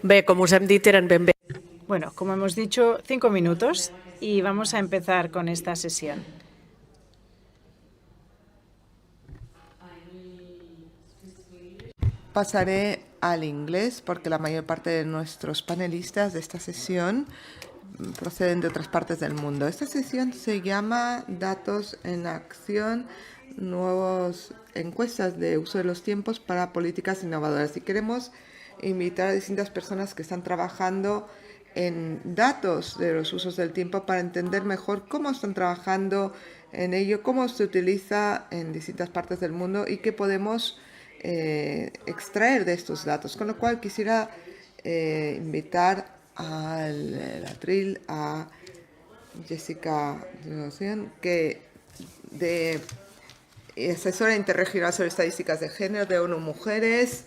Bé, com us hem dit, eren ben bé. Bueno, como hemos dicho, 5 minutos y vamos a empezar con esta sesión. Pasaré al inglés porque la mayor parte de nuestros panelistas de esta sesión proceden de otras partes del mundo. Esta sesión se llama Datos en Acción, nuevas encuestas de uso de los tiempos para políticas innovadoras. Y queremos invitar a distintas personas que están trabajando en datos de los usos del tiempo para entender mejor cómo están trabajando en ello, cómo se utiliza en distintas partes del mundo y qué podemos extraer de estos datos. Con lo cual quisiera invitar al atril a Jessica, que de asesora interregional sobre estadísticas de género de ONU Mujeres.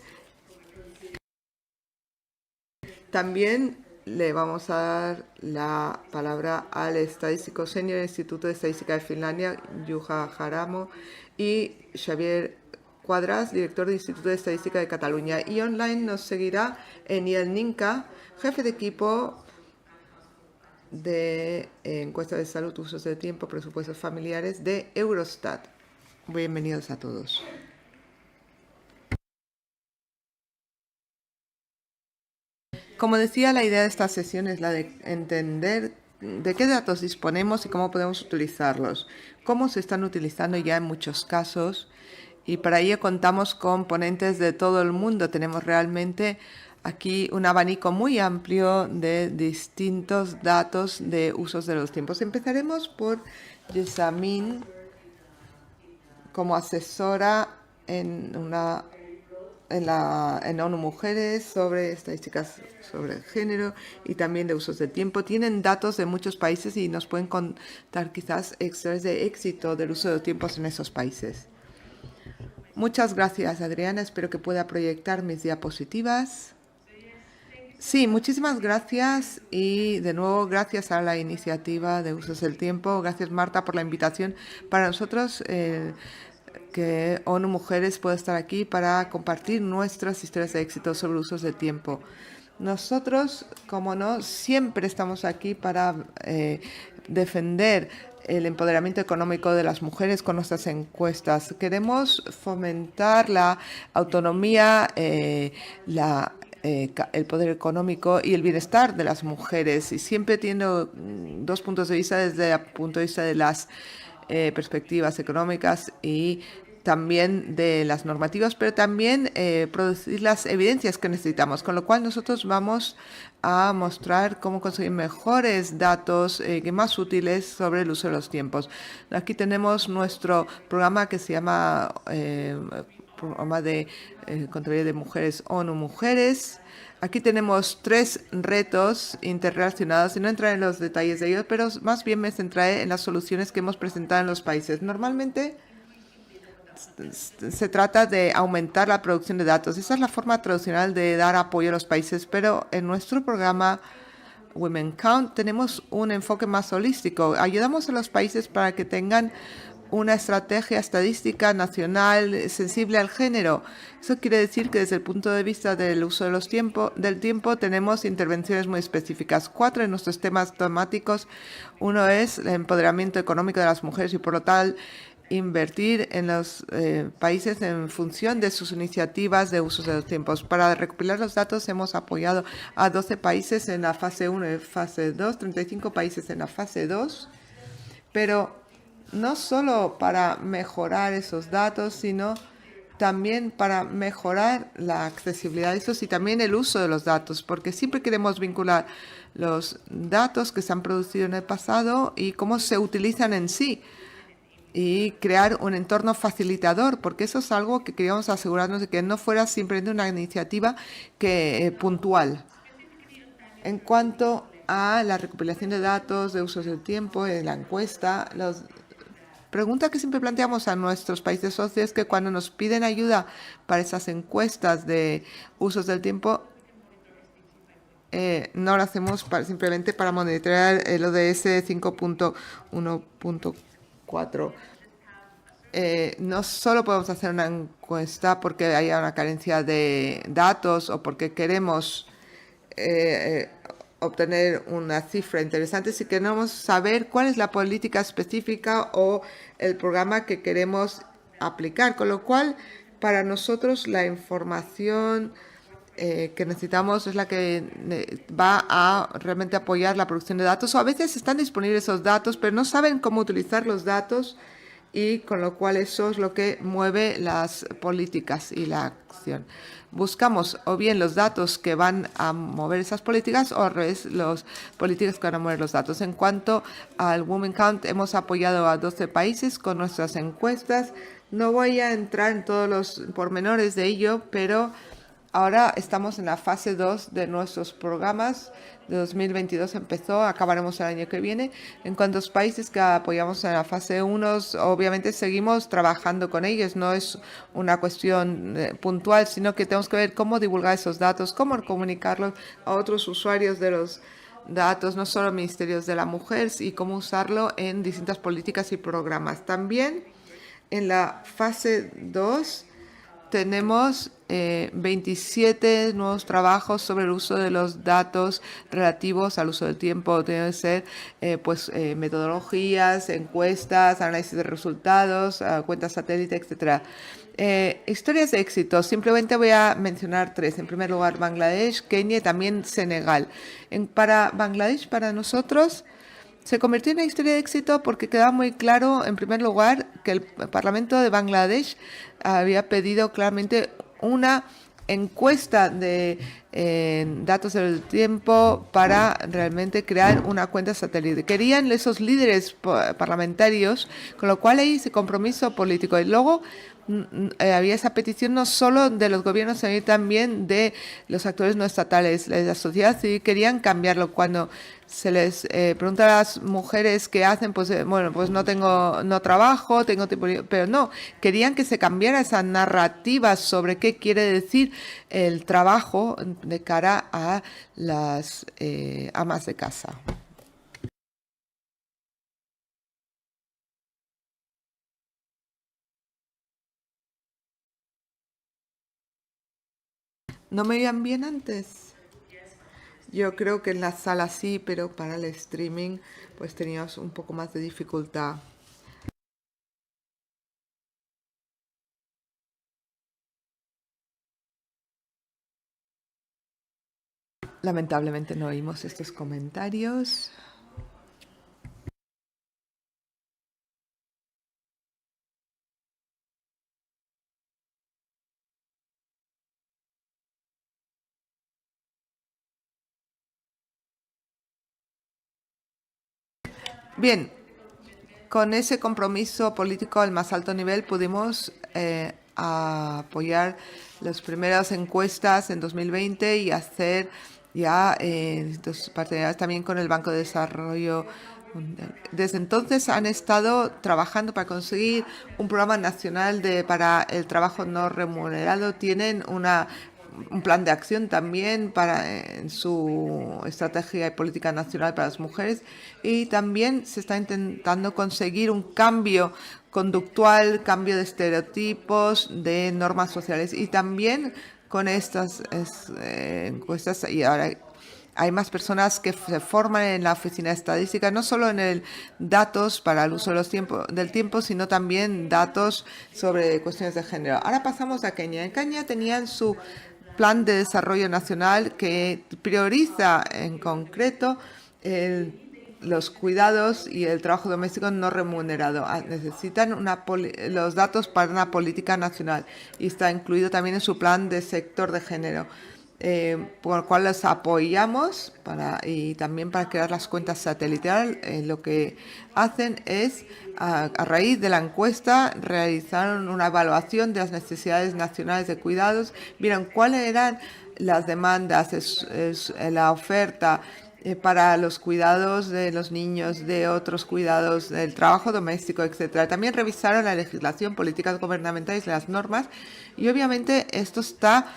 También le vamos a dar la palabra al estadístico senior del Instituto de Estadística de Finlandia, Juha Jaramo, y Xavier Cuadras, director del Instituto de Estadística de Cataluña. Y online nos seguirá Eniel Ninka, jefe de equipo de encuesta de salud, usos de tiempo, presupuestos familiares de Eurostat. Bienvenidos a todos. Como decía, la idea de esta sesión es la de entender de qué datos disponemos y cómo podemos utilizarlos, cómo se están utilizando ya en muchos casos, y para ello contamos con ponentes de todo el mundo. Tenemos realmente aquí un abanico muy amplio de distintos datos de usos de los tiempos. Empezaremos por Jessamine como asesora en ONU Mujeres sobre estadísticas sobre género y también de usos del tiempo. Tienen datos de muchos países y nos pueden contar quizás historias de éxito del uso de los tiempos en esos países. Muchas gracias, Adriana. Espero que pueda proyectar mis diapositivas. Sí, muchísimas gracias y de nuevo gracias a la iniciativa de Usos del Tiempo. Gracias, Marta, por la invitación. Para nosotros, que ONU Mujeres pueda estar aquí para compartir nuestras historias de éxito sobre usos del tiempo. Nosotros, como no, siempre estamos aquí para defender el empoderamiento económico de las mujeres con nuestras encuestas. Queremos fomentar la autonomía, el poder económico y el bienestar de las mujeres. Y siempre tiendo dos puntos de vista desde el punto de vista de las perspectivas económicas y también de las normativas, pero también producir las evidencias que necesitamos, con lo cual nosotros vamos a mostrar cómo conseguir mejores datos más útiles sobre el uso de los tiempos. Aquí tenemos nuestro programa que se llama Programa de Contabilidad de Mujeres, ONU Mujeres. Aquí tenemos 3 retos interrelacionados y no entraré en los detalles de ellos, pero más bien me centraré en las soluciones que hemos presentado en los países. Normalmente se trata de aumentar la producción de datos. Esa es la forma tradicional de dar apoyo a los países, pero en nuestro programa Women Count tenemos un enfoque más holístico. Ayudamos a los países para que tengan una estrategia estadística nacional sensible al género. Eso quiere decir que desde el punto de vista del uso de del tiempo tenemos intervenciones muy específicas. 4 de nuestros temas temáticos. Uno es el empoderamiento económico de las mujeres y por lo tal invertir en los países en función de sus iniciativas de uso de los tiempos. Para recopilar los datos hemos apoyado a 12 países en la fase 1 y fase 2, 35 países en la fase 2, pero no solo para mejorar esos datos, sino también para mejorar la accesibilidad de esos y también el uso de los datos, porque siempre queremos vincular los datos que se han producido en el pasado y cómo se utilizan en sí, y crear un entorno facilitador, porque eso es algo que queríamos asegurarnos de que no fuera simplemente una iniciativa puntual. En cuanto a la recopilación de datos, de usos del tiempo, en la encuesta, la pregunta que siempre planteamos a nuestros países socios es que cuando nos piden ayuda para esas encuestas de usos del tiempo, no lo hacemos simplemente para monitorear el ODS 5.1.4. No solo podemos hacer una encuesta porque haya una carencia de datos o porque queremos obtener una cifra interesante si queremos saber cuál es la política específica o el programa que queremos aplicar, con lo cual para nosotros la información que necesitamos es la que va a realmente apoyar la producción de datos, o a veces están disponibles esos datos pero no saben cómo utilizar los datos, y con lo cual eso es lo que mueve las políticas y la acción. Buscamos o bien los datos que van a mover esas políticas o al revés, los políticas que van a mover los datos. En cuanto al Women Count, hemos apoyado a 12 países con nuestras encuestas. No voy a entrar en todos los pormenores de ello, pero ahora estamos en la fase 2 de nuestros programas. De 2022 empezó, acabaremos el año que viene. En cuanto a los países que apoyamos en la fase 1, obviamente seguimos trabajando con ellos. No es una cuestión puntual, sino que tenemos que ver cómo divulgar esos datos, cómo comunicarlos a otros usuarios de los datos, no solo ministerios de la mujer, y cómo usarlo en distintas políticas y programas. También en la fase 2 tenemos 27 nuevos trabajos sobre el uso de los datos relativos al uso del tiempo. Tienen que ser metodologías, encuestas, análisis de resultados, cuentas satélite, etcétera. Historias de éxito. Simplemente voy a mencionar 3. En primer lugar, Bangladesh, Kenia y también Senegal. Para Bangladesh, para nosotros, se convirtió en una historia de éxito porque quedaba muy claro, en primer lugar, que el Parlamento de Bangladesh había pedido claramente una encuesta de datos del tiempo para realmente crear una cuenta satélite. Querían esos líderes parlamentarios, con lo cual hay ese compromiso político. Y luego había esa petición no solo de los gobiernos, sino también de los actores no estatales. La sociedad civil querían cambiarlo. Cuando se les pregunta a las mujeres qué hacen, pues bueno, pues no trabajo, tengo tiempo, pero no, querían que se cambiara esa narrativa sobre qué quiere decir el trabajo de cara a las amas de casa. ¿No me oían bien antes? Yo creo que en la sala sí, pero para el streaming pues teníamos un poco más de dificultad. Lamentablemente no oímos estos comentarios. Bien, con ese compromiso político al más alto nivel pudimos apoyar las primeras encuestas en 2020 y hacer ya partenariados también con el Banco de Desarrollo Mundial. Desde entonces han estado trabajando para conseguir un programa nacional para el trabajo no remunerado. Tienen un plan de acción también en su estrategia y política nacional para las mujeres, y también se está intentando conseguir un cambio conductual, cambio de estereotipos, de normas sociales, y también con estas encuestas, y ahora hay más personas que se forman en la oficina de estadística, no solo en el datos para el uso de del tiempo, sino también datos sobre cuestiones de género. Ahora pasamos a Kenia. En Kenia tenían su plan de desarrollo nacional que prioriza en concreto los cuidados y el trabajo doméstico no remunerado. Necesitan los datos para una política nacional, y está incluido también en su plan de sector de género, por lo cual los apoyamos y también para crear las cuentas satelital. Lo que hacen es, a raíz de la encuesta, realizaron una evaluación de las necesidades nacionales de cuidados, vieron cuáles eran las demandas, la oferta para los cuidados de los niños, de otros cuidados, del trabajo doméstico, etcétera. También revisaron la legislación, políticas gubernamentales y las normas, y obviamente esto está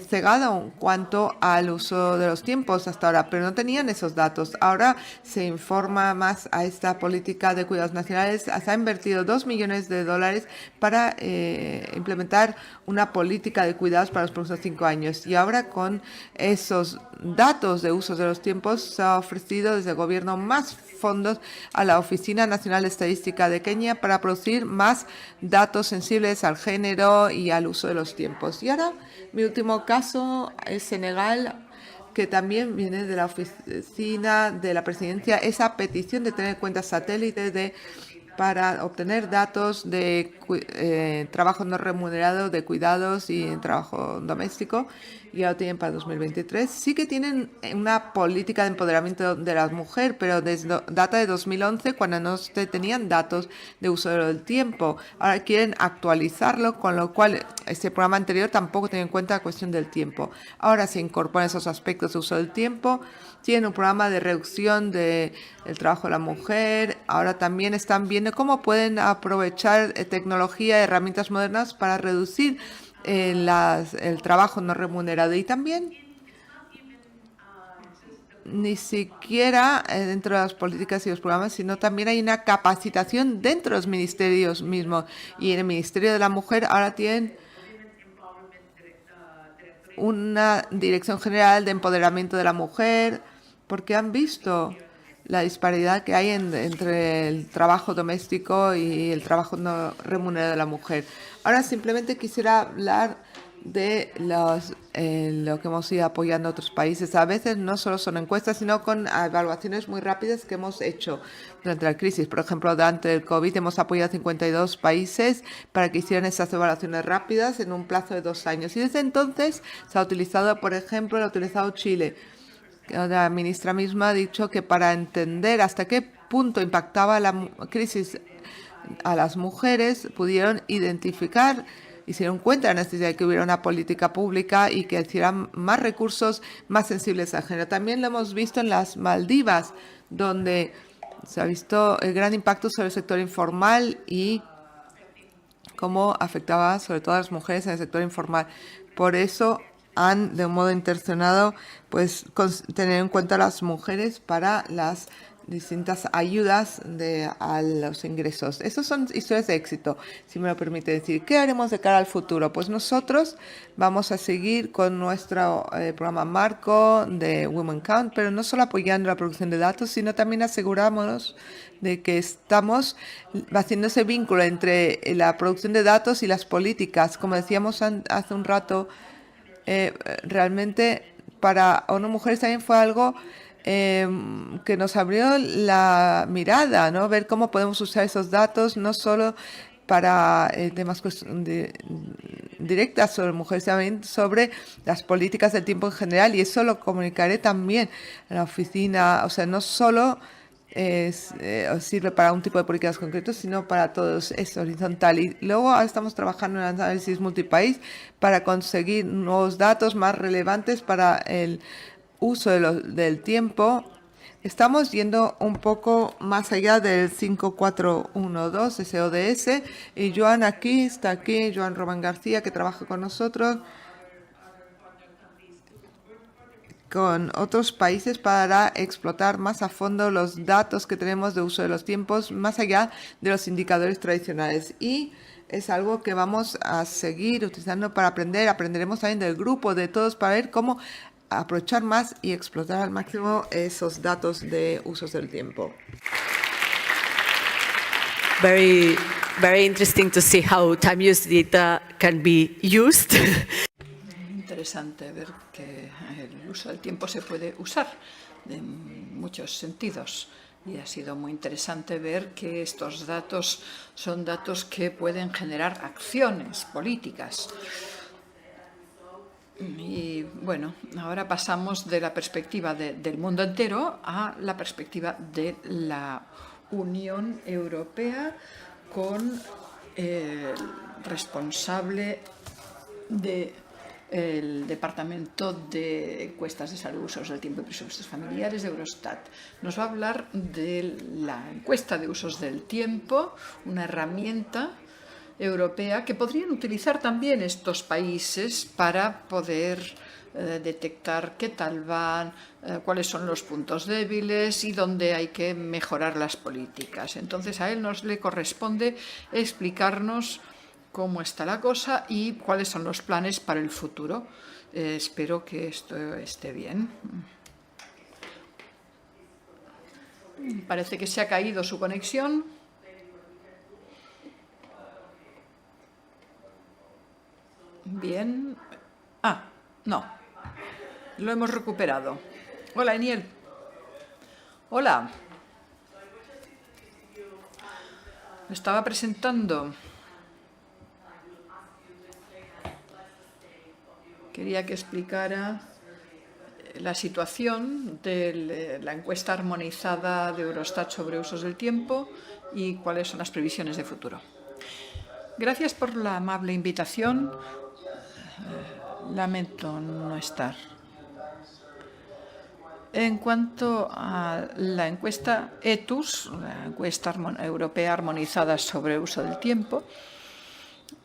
cegado en cuanto al uso de los tiempos hasta ahora, pero no tenían esos datos. Ahora se informa más a esta política de cuidados nacionales. Se ha invertido $2 millones para implementar una política de cuidados para los próximos 5 años. Y ahora con esos datos de uso de los tiempos se ha ofrecido desde el gobierno más fondos a la Oficina Nacional de Estadística de Kenia para producir más datos sensibles al género y al uso de los tiempos. Y ahora mi último caso es Senegal, que también viene de la oficina de la presidencia, esa petición de tener cuentas satélite para obtener datos de trabajo no remunerado, de cuidados y trabajo doméstico. Ya lo tienen para 2023. Sí que tienen una política de empoderamiento de la mujer, pero data de 2011, cuando no se tenían datos de uso del tiempo. Ahora quieren actualizarlo, con lo cual este programa anterior tampoco tenía en cuenta la cuestión del tiempo. Ahora se incorporan esos aspectos de uso del tiempo. Tienen un programa de reducción del trabajo de la mujer. Ahora también están viendo cómo pueden aprovechar tecnología, herramientas modernas para reducir el trabajo no remunerado. Y también ni siquiera dentro de las políticas y los programas, sino también hay una capacitación dentro de los ministerios mismos. Y en el Ministerio de la Mujer ahora tienen una Dirección General de Empoderamiento de la Mujer, porque han visto la disparidad que hay entre el trabajo doméstico y el trabajo no remunerado de la mujer. Ahora simplemente quisiera hablar de lo que hemos ido apoyando a otros países. A veces no solo son encuestas, sino con evaluaciones muy rápidas que hemos hecho durante la crisis. Por ejemplo, durante el COVID hemos apoyado a 52 países para que hicieran esas evaluaciones rápidas en un plazo de 2 años. Y desde entonces se ha utilizado, por ejemplo, Chile. La ministra misma ha dicho que para entender hasta qué punto impactaba la crisis a las mujeres, pudieron identificar y se dieron cuenta de la necesidad de que hubiera una política pública y que hicieran más recursos más sensibles al género. También lo hemos visto en las Maldivas, donde se ha visto el gran impacto sobre el sector informal y cómo afectaba sobre todo a las mujeres en el sector informal. Por eso han, de un modo intencionado, pues tener en cuenta a las mujeres para las distintas ayudas a los ingresos. Esas son historias de éxito, si me lo permite decir. ¿Qué haremos de cara al futuro? Pues nosotros vamos a seguir con nuestro programa marco de Women Count, pero no solo apoyando la producción de datos, sino también asegurándonos de que estamos haciendo ese vínculo entre la producción de datos y las políticas. Como decíamos hace un rato, realmente para ONU Mujeres también fue algo que nos abrió la mirada, ¿no? Ver cómo podemos usar esos datos no solo para temas directas sobre mujeres, también sobre las políticas del tiempo en general, y eso lo comunicaré también en la oficina. O sea, no solo sirve para un tipo de políticas concretos, sino para todos, es horizontal. Y luego ahora estamos trabajando en análisis multipaís para conseguir nuevos datos más relevantes para el uso del tiempo. Estamos yendo un poco más allá del 5412 SODS, y Joan está aquí, Joan Román García, que trabaja con nosotros, con otros países para explotar más a fondo los datos que tenemos de uso de los tiempos, más allá de los indicadores tradicionales. Y es algo que vamos a seguir utilizando para aprender. Aprenderemos también del grupo, de todos, para ver cómo aprovechar más y explotar al máximo esos datos de usos del tiempo. Very, very interesting to see how time use data can be used. Interesante ver que el uso del tiempo se puede usar en muchos sentidos. Y ha sido muy interesante ver que estos datos son datos que pueden generar acciones políticas. Y bueno, ahora pasamos de la perspectiva del mundo entero a la perspectiva de la Unión Europea, con el responsable del Departamento de Encuestas de Salud, Usos del Tiempo y Presupuestos Familiares de Eurostat. Nos va a hablar de la encuesta de usos del tiempo, una herramienta Europea que podrían utilizar también estos países para poder detectar qué tal van, cuáles son los puntos débiles y dónde hay que mejorar las políticas. Entonces a él le corresponde explicarnos cómo está la cosa y cuáles son los planes para el futuro. Espero que esto esté bien. Parece que se ha caído su conexión. Bien. No. Lo hemos recuperado. Hola, Eniel. Hola. Estaba presentando. Quería que explicara la situación de la encuesta armonizada de Eurostat sobre usos del tiempo y cuáles son las previsiones de futuro. Gracias por la amable invitación. Lamento no estar. En cuanto a la encuesta ETUS, la encuesta europea armonizada sobre uso del tiempo,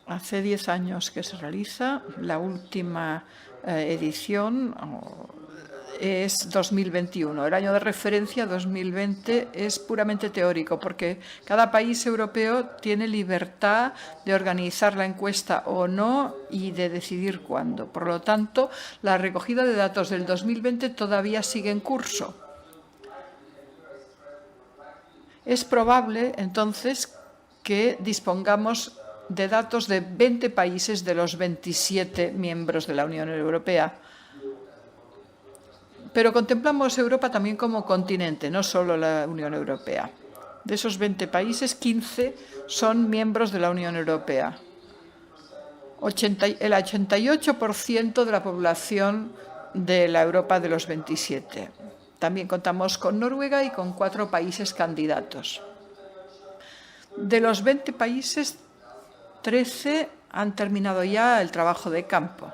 hace 10 años que se realiza. La última edición es 2021. El año de referencia, 2020, es puramente teórico porque cada país europeo tiene libertad de organizar la encuesta o no y de decidir cuándo. Por lo tanto, la recogida de datos del 2020 todavía sigue en curso. Es probable, entonces, que dispongamos de datos de 20 países de los 27 miembros de la Unión Europea. Pero contemplamos Europa también como continente, no solo la Unión Europea. De esos 20 países, 15 son miembros de la Unión Europea. El 88% de la población de la Europa de los 27. También contamos con Noruega y con 4 países candidatos. De los 20 países, 13 han terminado ya el trabajo de campo.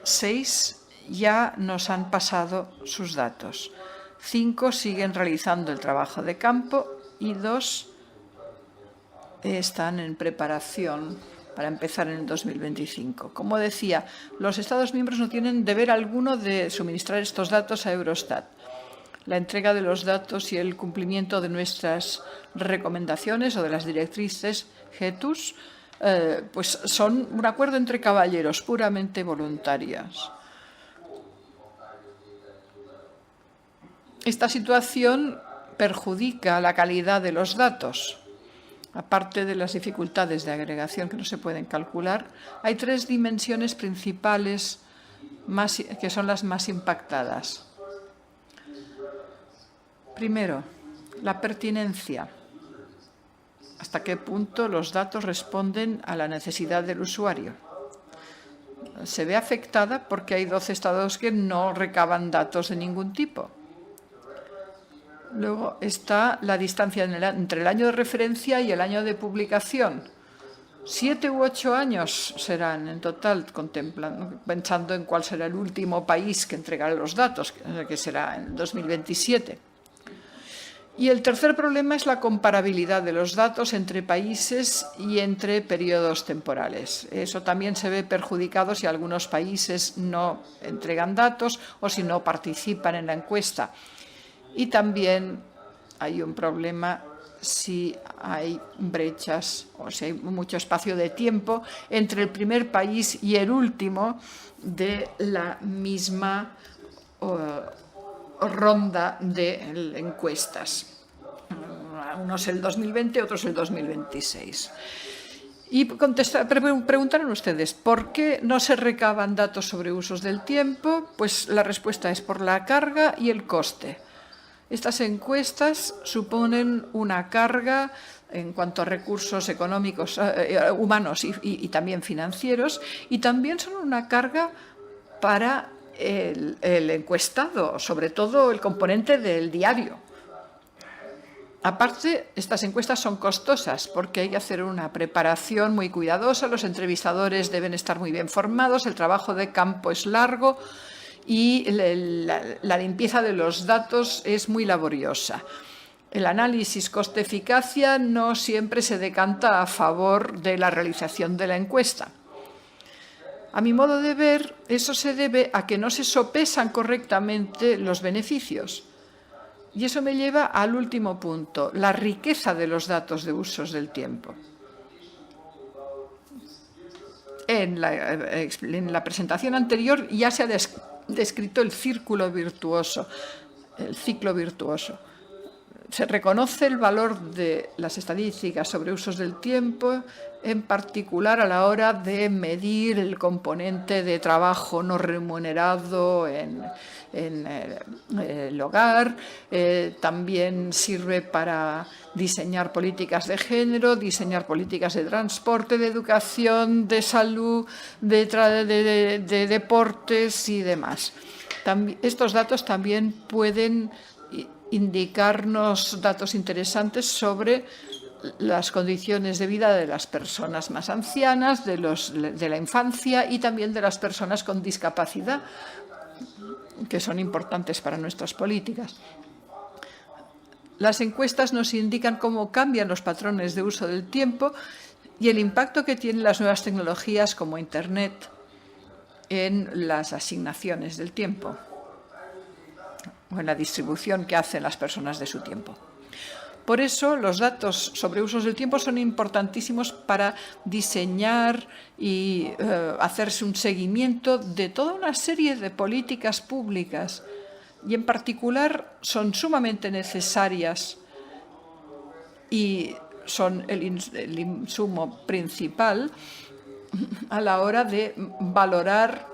6 ya nos han pasado sus datos. 5 siguen realizando el trabajo de campo y 2 están en preparación para empezar en el 2025. Como decía, los Estados miembros no tienen deber alguno de suministrar estos datos a Eurostat. La entrega de los datos y el cumplimiento de nuestras recomendaciones o de las directrices GETUS pues son un acuerdo entre caballeros, puramente voluntarias. Esta situación perjudica la calidad de los datos. Aparte de las dificultades de agregación que no se pueden calcular, hay 3 dimensiones principales que son las más impactadas. Primero, la pertinencia. ¿Hasta qué punto los datos responden a la necesidad del usuario? Se ve afectada porque hay 12 estados que no recaban datos de ningún tipo. Luego está la distancia entre el año de referencia y el año de publicación. 7 u 8 años serán en total, pensando en cuál será el último país que entregará los datos, que será en 2027. Y el tercer problema es la comparabilidad de los datos entre países y entre periodos temporales. Eso también se ve perjudicado si algunos países no entregan datos o si no participan en la encuesta. Y también hay un problema si hay brechas o si hay mucho espacio de tiempo entre el primer país y el último de la misma ronda de encuestas. Unos el 2020, otros el 2026. Y preguntaron ustedes, ¿por qué no se recaban datos sobre usos del tiempo? Pues la respuesta es por la carga y el coste. Estas encuestas suponen una carga en cuanto a recursos económicos, humanos y también financieros, y también son una carga para el encuestado, sobre todo el componente del diario. Aparte, estas encuestas son costosas porque hay que hacer una preparación muy cuidadosa, los entrevistadores deben estar muy bien formados, el trabajo de campo es largo y la limpieza de los datos es muy laboriosa. el análisis coste-eficacia no siempre se decanta a favor de la realización de la encuesta. A mi modo de ver, eso se debe a que no se sopesan correctamente los beneficios. Y eso me lleva al último punto, la riqueza de los datos de usos del tiempo. En la presentación anterior ya se ha descrito el ciclo virtuoso. Se reconoce el valor de las estadísticas sobre usos del tiempo, en particular a la hora de medir el componente de trabajo no remunerado en el hogar. También sirve para diseñar políticas de género, diseñar políticas de transporte, de educación, de salud, de deportes y demás. Estos datos también pueden indicarnos datos interesantes sobre las condiciones de vida de las personas más ancianas, de la infancia y también de las personas con discapacidad, que son importantes para nuestras políticas. Las encuestas nos indican cómo cambian los patrones de uso del tiempo y el impacto que tienen las nuevas tecnologías como Internet en las asignaciones del tiempo o en la distribución que hacen las personas de su tiempo. Por eso, los datos sobre usos del tiempo son importantísimos para diseñar y hacerse un seguimiento de toda una serie de políticas públicas y, en particular, son sumamente necesarias y son el insumo principal a la hora de valorar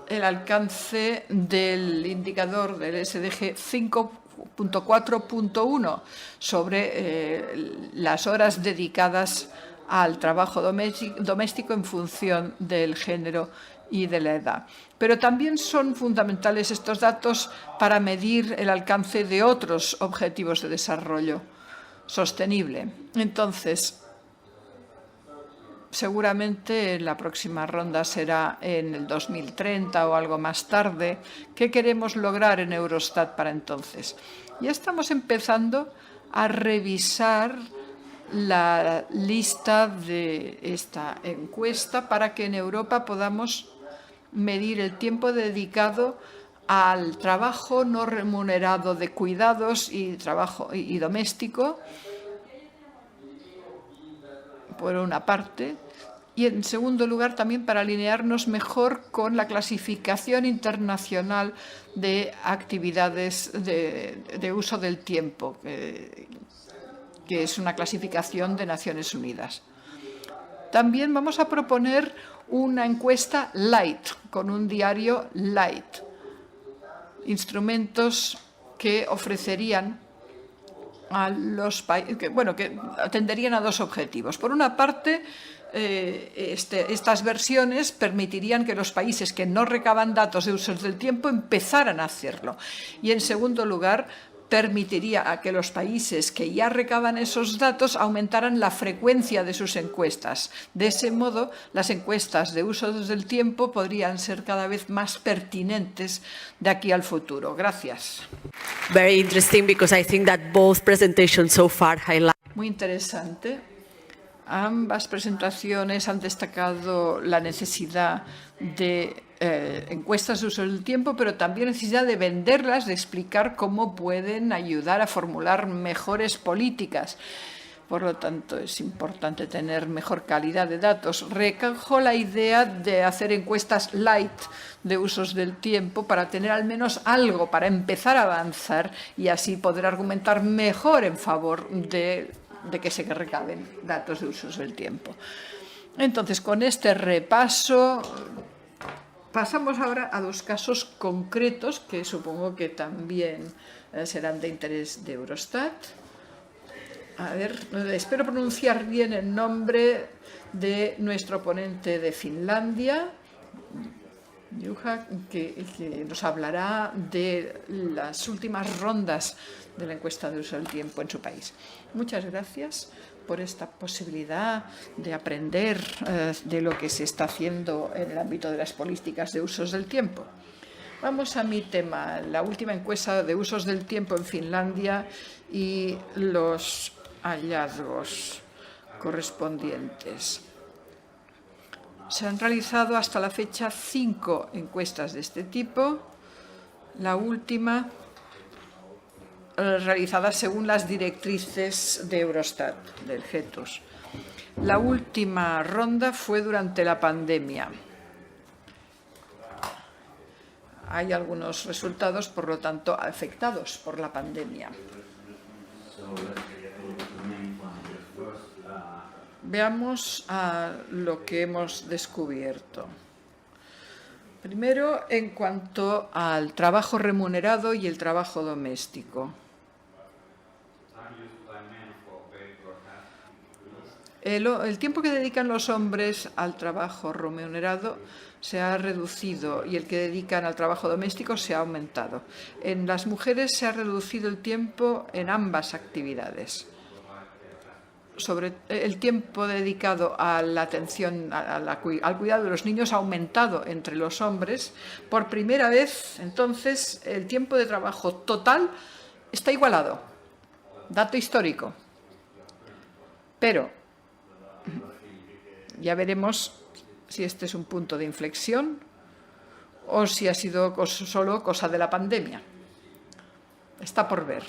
el alcance del indicador del SDG 5.4.1 sobre las horas dedicadas al trabajo doméstico en función del género y de la edad. Pero también son fundamentales estos datos para medir el alcance de otros objetivos de desarrollo sostenible. Entonces, seguramente la próxima ronda será en el 2030 o algo más tarde. ¿Qué queremos lograr en Eurostat para entonces? Ya estamos empezando a revisar la lista de esta encuesta para que en Europa podamos medir el tiempo dedicado al trabajo no remunerado de cuidados y trabajo y doméstico, por una parte, y en segundo lugar también para alinearnos mejor con la clasificación internacional de actividades de uso del tiempo, que es una clasificación de Naciones Unidas. También vamos a proponer una encuesta light, con un diario light, instrumentos que ofrecerían a los países, que atenderían a dos objetivos. Por una parte, estas versiones permitirían que los países que no recaban datos de usos del tiempo empezaran a hacerlo. Y, en segundo lugar, permitiría a que los países que ya recaban esos datos aumentaran la frecuencia de sus encuestas. De ese modo, las encuestas de uso del tiempo podrían ser cada vez más pertinentes de aquí al futuro. Gracias. Very interesting, because I think that both presentations so far highlight. Muy interesante. Ambas presentaciones han destacado la necesidad de encuestas de uso del tiempo, pero también necesidad de venderlas, de explicar cómo pueden ayudar a formular mejores políticas. Por lo tanto, es importante tener mejor calidad de datos. Recojo la idea de hacer encuestas light de usos del tiempo para tener al menos algo, para empezar a avanzar y así poder argumentar mejor en favor de que se recaben datos de usos del tiempo. Entonces, con este repaso, pasamos ahora a dos casos concretos que supongo que también serán de interés de Eurostat. A ver, espero pronunciar bien el nombre de nuestro ponente de Finlandia, Juha, que nos hablará de las últimas rondas de la encuesta de uso del tiempo en su país. Muchas gracias por esta posibilidad de aprender de lo que se está haciendo en el ámbito de las políticas de usos del tiempo. Vamos a mi tema, la última encuesta de usos del tiempo en Finlandia y los hallazgos correspondientes. Se han realizado hasta la fecha 5 encuestas de este tipo. La última realizada según las directrices de Eurostat, del GETUS. La última ronda fue durante la pandemia. Hay algunos resultados, por lo tanto, afectados por la pandemia. Veamos lo que hemos descubierto. Primero, en cuanto al trabajo remunerado y el trabajo doméstico. El tiempo que dedican los hombres al trabajo remunerado se ha reducido y el que dedican al trabajo doméstico se ha aumentado. En las mujeres se ha reducido el tiempo en ambas actividades. Sobre el tiempo dedicado a la atención al cuidado de los niños ha aumentado entre los hombres. Por primera vez, entonces, el tiempo de trabajo total está igualado. Dato histórico. Pero ya veremos si este es un punto de inflexión o si ha sido solo cosa de la pandemia. Está por ver.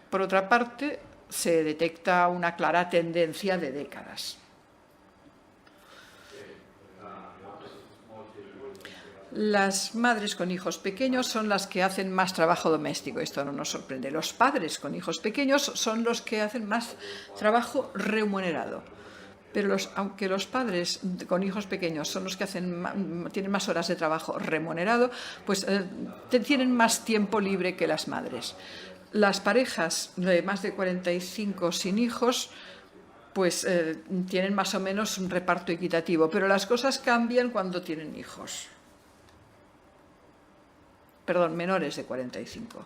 Por otra parte, se detecta una clara tendencia de décadas. Las madres con hijos pequeños son las que hacen más trabajo doméstico. Esto no nos sorprende. Los padres con hijos pequeños son los que hacen más trabajo remunerado. Pero aunque los padres con hijos pequeños son los que tienen más horas de trabajo remunerado, pues tienen más tiempo libre que las madres. Las parejas de más de 45 sin hijos pues tienen más o menos un reparto equitativo, pero las cosas cambian cuando tienen hijos. Perdón, menores de 45.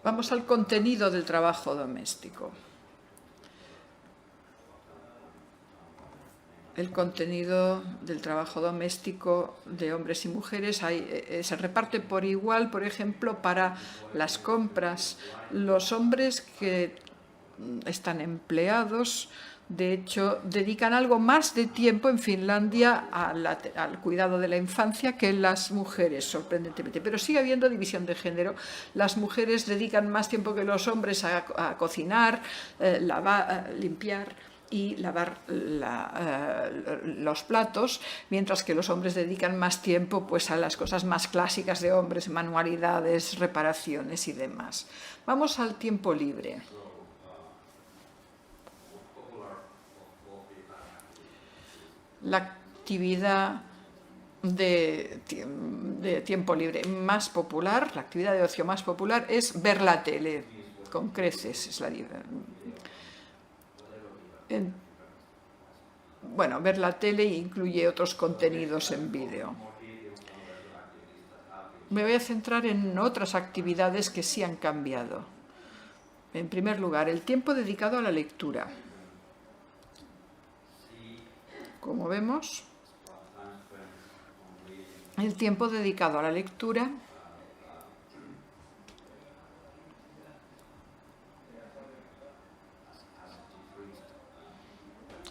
Vamos al contenido del trabajo doméstico. El contenido del trabajo doméstico de hombres y mujeres se reparte por igual, por ejemplo, para las compras. Los hombres que están empleados, de hecho, dedican algo más de tiempo en Finlandia al cuidado de la infancia que las mujeres, sorprendentemente. Pero sigue habiendo división de género. Las mujeres dedican más tiempo que los hombres a cocinar, limpiar y lavar los platos, mientras que los hombres dedican más tiempo pues, a las cosas más clásicas de hombres, manualidades, reparaciones y demás. Vamos al tiempo libre. La actividad de tiempo libre más popular, la actividad de ocio más popular es ver la tele, con creces. Bueno, ver la tele incluye otros contenidos en vídeo. Me voy a centrar en otras actividades que sí han cambiado. En primer lugar, el tiempo dedicado a la lectura. Como vemos, el tiempo dedicado a la lectura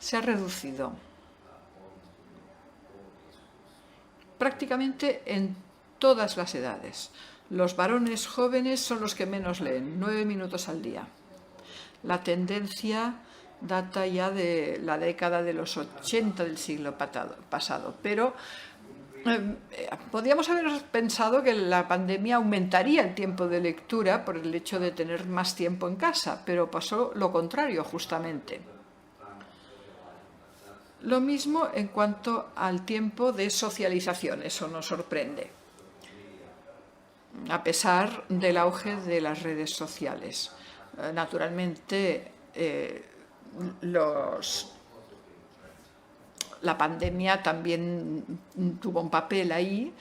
se ha reducido prácticamente en todas las edades. Los varones jóvenes son los que menos leen, 9 minutos al día. La tendencia data ya de la década de los 80 del siglo pasado, pero podríamos haber pensado que la pandemia aumentaría el tiempo de lectura por el hecho de tener más tiempo en casa, pero pasó lo contrario justamente. Lo mismo en cuanto al tiempo de socialización, eso nos sorprende, a pesar del auge de las redes sociales. Naturalmente, la pandemia también tuvo un papel ahí,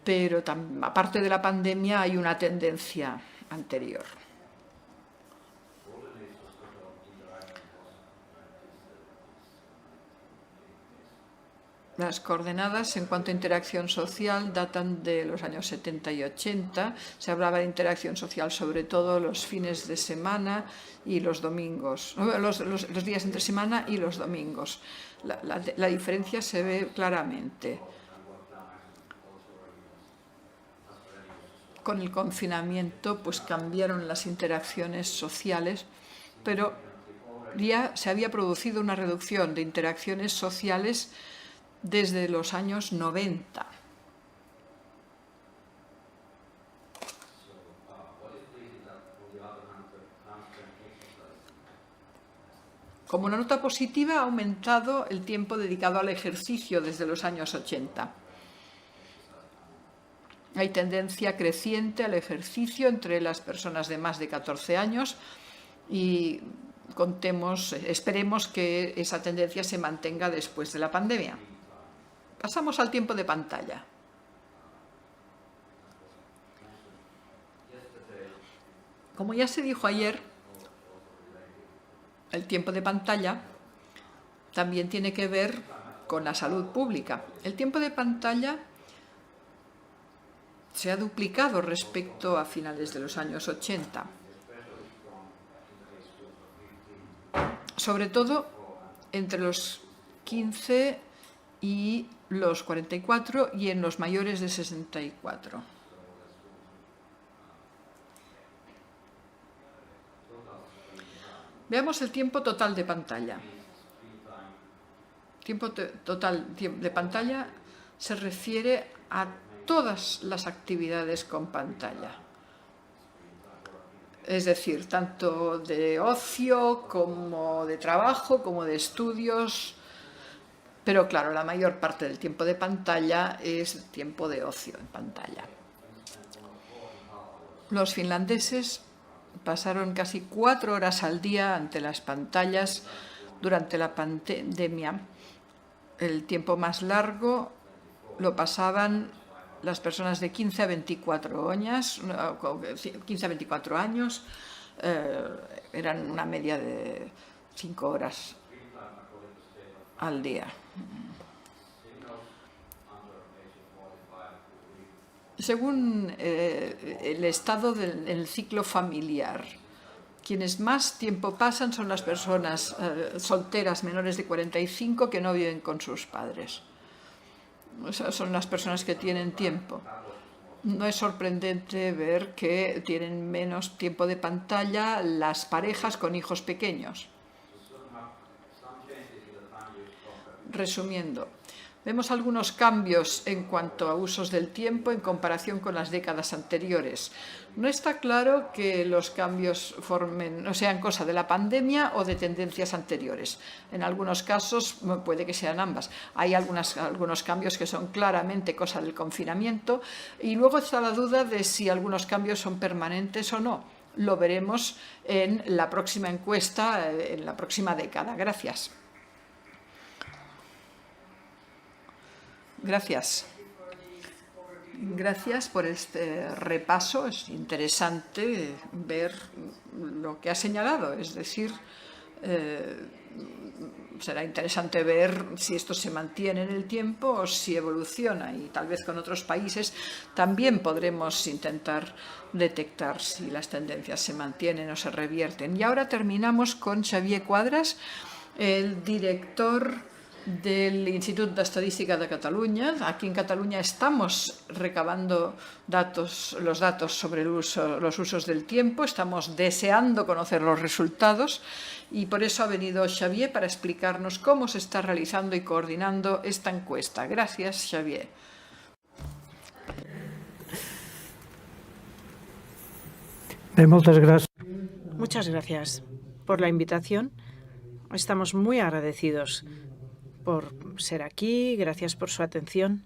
pero aparte de la pandemia hay una tendencia anterior. Las coordenadas en cuanto a interacción social datan de los años 70 y 80. Se hablaba de interacción social sobre todo los fines de semana y los domingos, los días entre semana y los domingos. La diferencia se ve claramente. Con el confinamiento pues cambiaron las interacciones sociales, pero ya se había producido una reducción de interacciones sociales desde los años 90. Como una nota positiva, ha aumentado el tiempo dedicado al ejercicio desde los años 80. Hay tendencia creciente al ejercicio entre las personas de más de 14 años y esperemos que esa tendencia se mantenga después de la pandemia. Pasamos al tiempo de pantalla. Como ya se dijo ayer, el tiempo de pantalla también tiene que ver con la salud pública. El tiempo de pantalla se ha duplicado respecto a finales de los años 80. Sobre todo entre los 15 y los 44 y en los mayores de 64. Veamos el tiempo total de pantalla. Tiempo total de pantalla se refiere a todas las actividades con pantalla. Es decir, tanto de ocio como de trabajo, como de estudios. Pero claro, la mayor parte del tiempo de pantalla es tiempo de ocio en pantalla. Los finlandeses pasaron casi 4 horas al día ante las pantallas durante la pandemia. El tiempo más largo lo pasaban las personas de 15 a 24 años, eran una media de 5 horas al día. Según el estado del ciclo familiar, quienes más tiempo pasan son las personas solteras menores de 45 que no viven con sus padres. O sea, son las personas que tienen tiempo. No es sorprendente ver que tienen menos tiempo de pantalla las parejas con hijos pequeños. Resumiendo, vemos algunos cambios en cuanto a usos del tiempo en comparación con las décadas anteriores. No está claro que los cambios sean cosa de la pandemia o de tendencias anteriores. En algunos casos puede que sean ambas. Hay algunos cambios que son claramente cosa del confinamiento y luego está la duda de si algunos cambios son permanentes o no. Lo veremos en la próxima encuesta, en la próxima década. Gracias. Gracias. Gracias por este repaso. Es interesante ver lo que ha señalado. Es decir, será interesante ver si esto se mantiene en el tiempo o si evoluciona. Y tal vez con otros países también podremos intentar detectar si las tendencias se mantienen o se revierten. Y ahora terminamos con Xavier Cuadras, el director del Institut d'Estadística de Cataluña. Aquí en Cataluña estamos recabando los datos sobre los usos del tiempo, estamos deseando conocer los resultados y por eso ha venido Xavier para explicarnos cómo se está realizando y coordinando esta encuesta. Gracias, Xavier. Muchas gracias por la invitación. Estamos muy agradecidos por ser aquí. Gracias por su atención.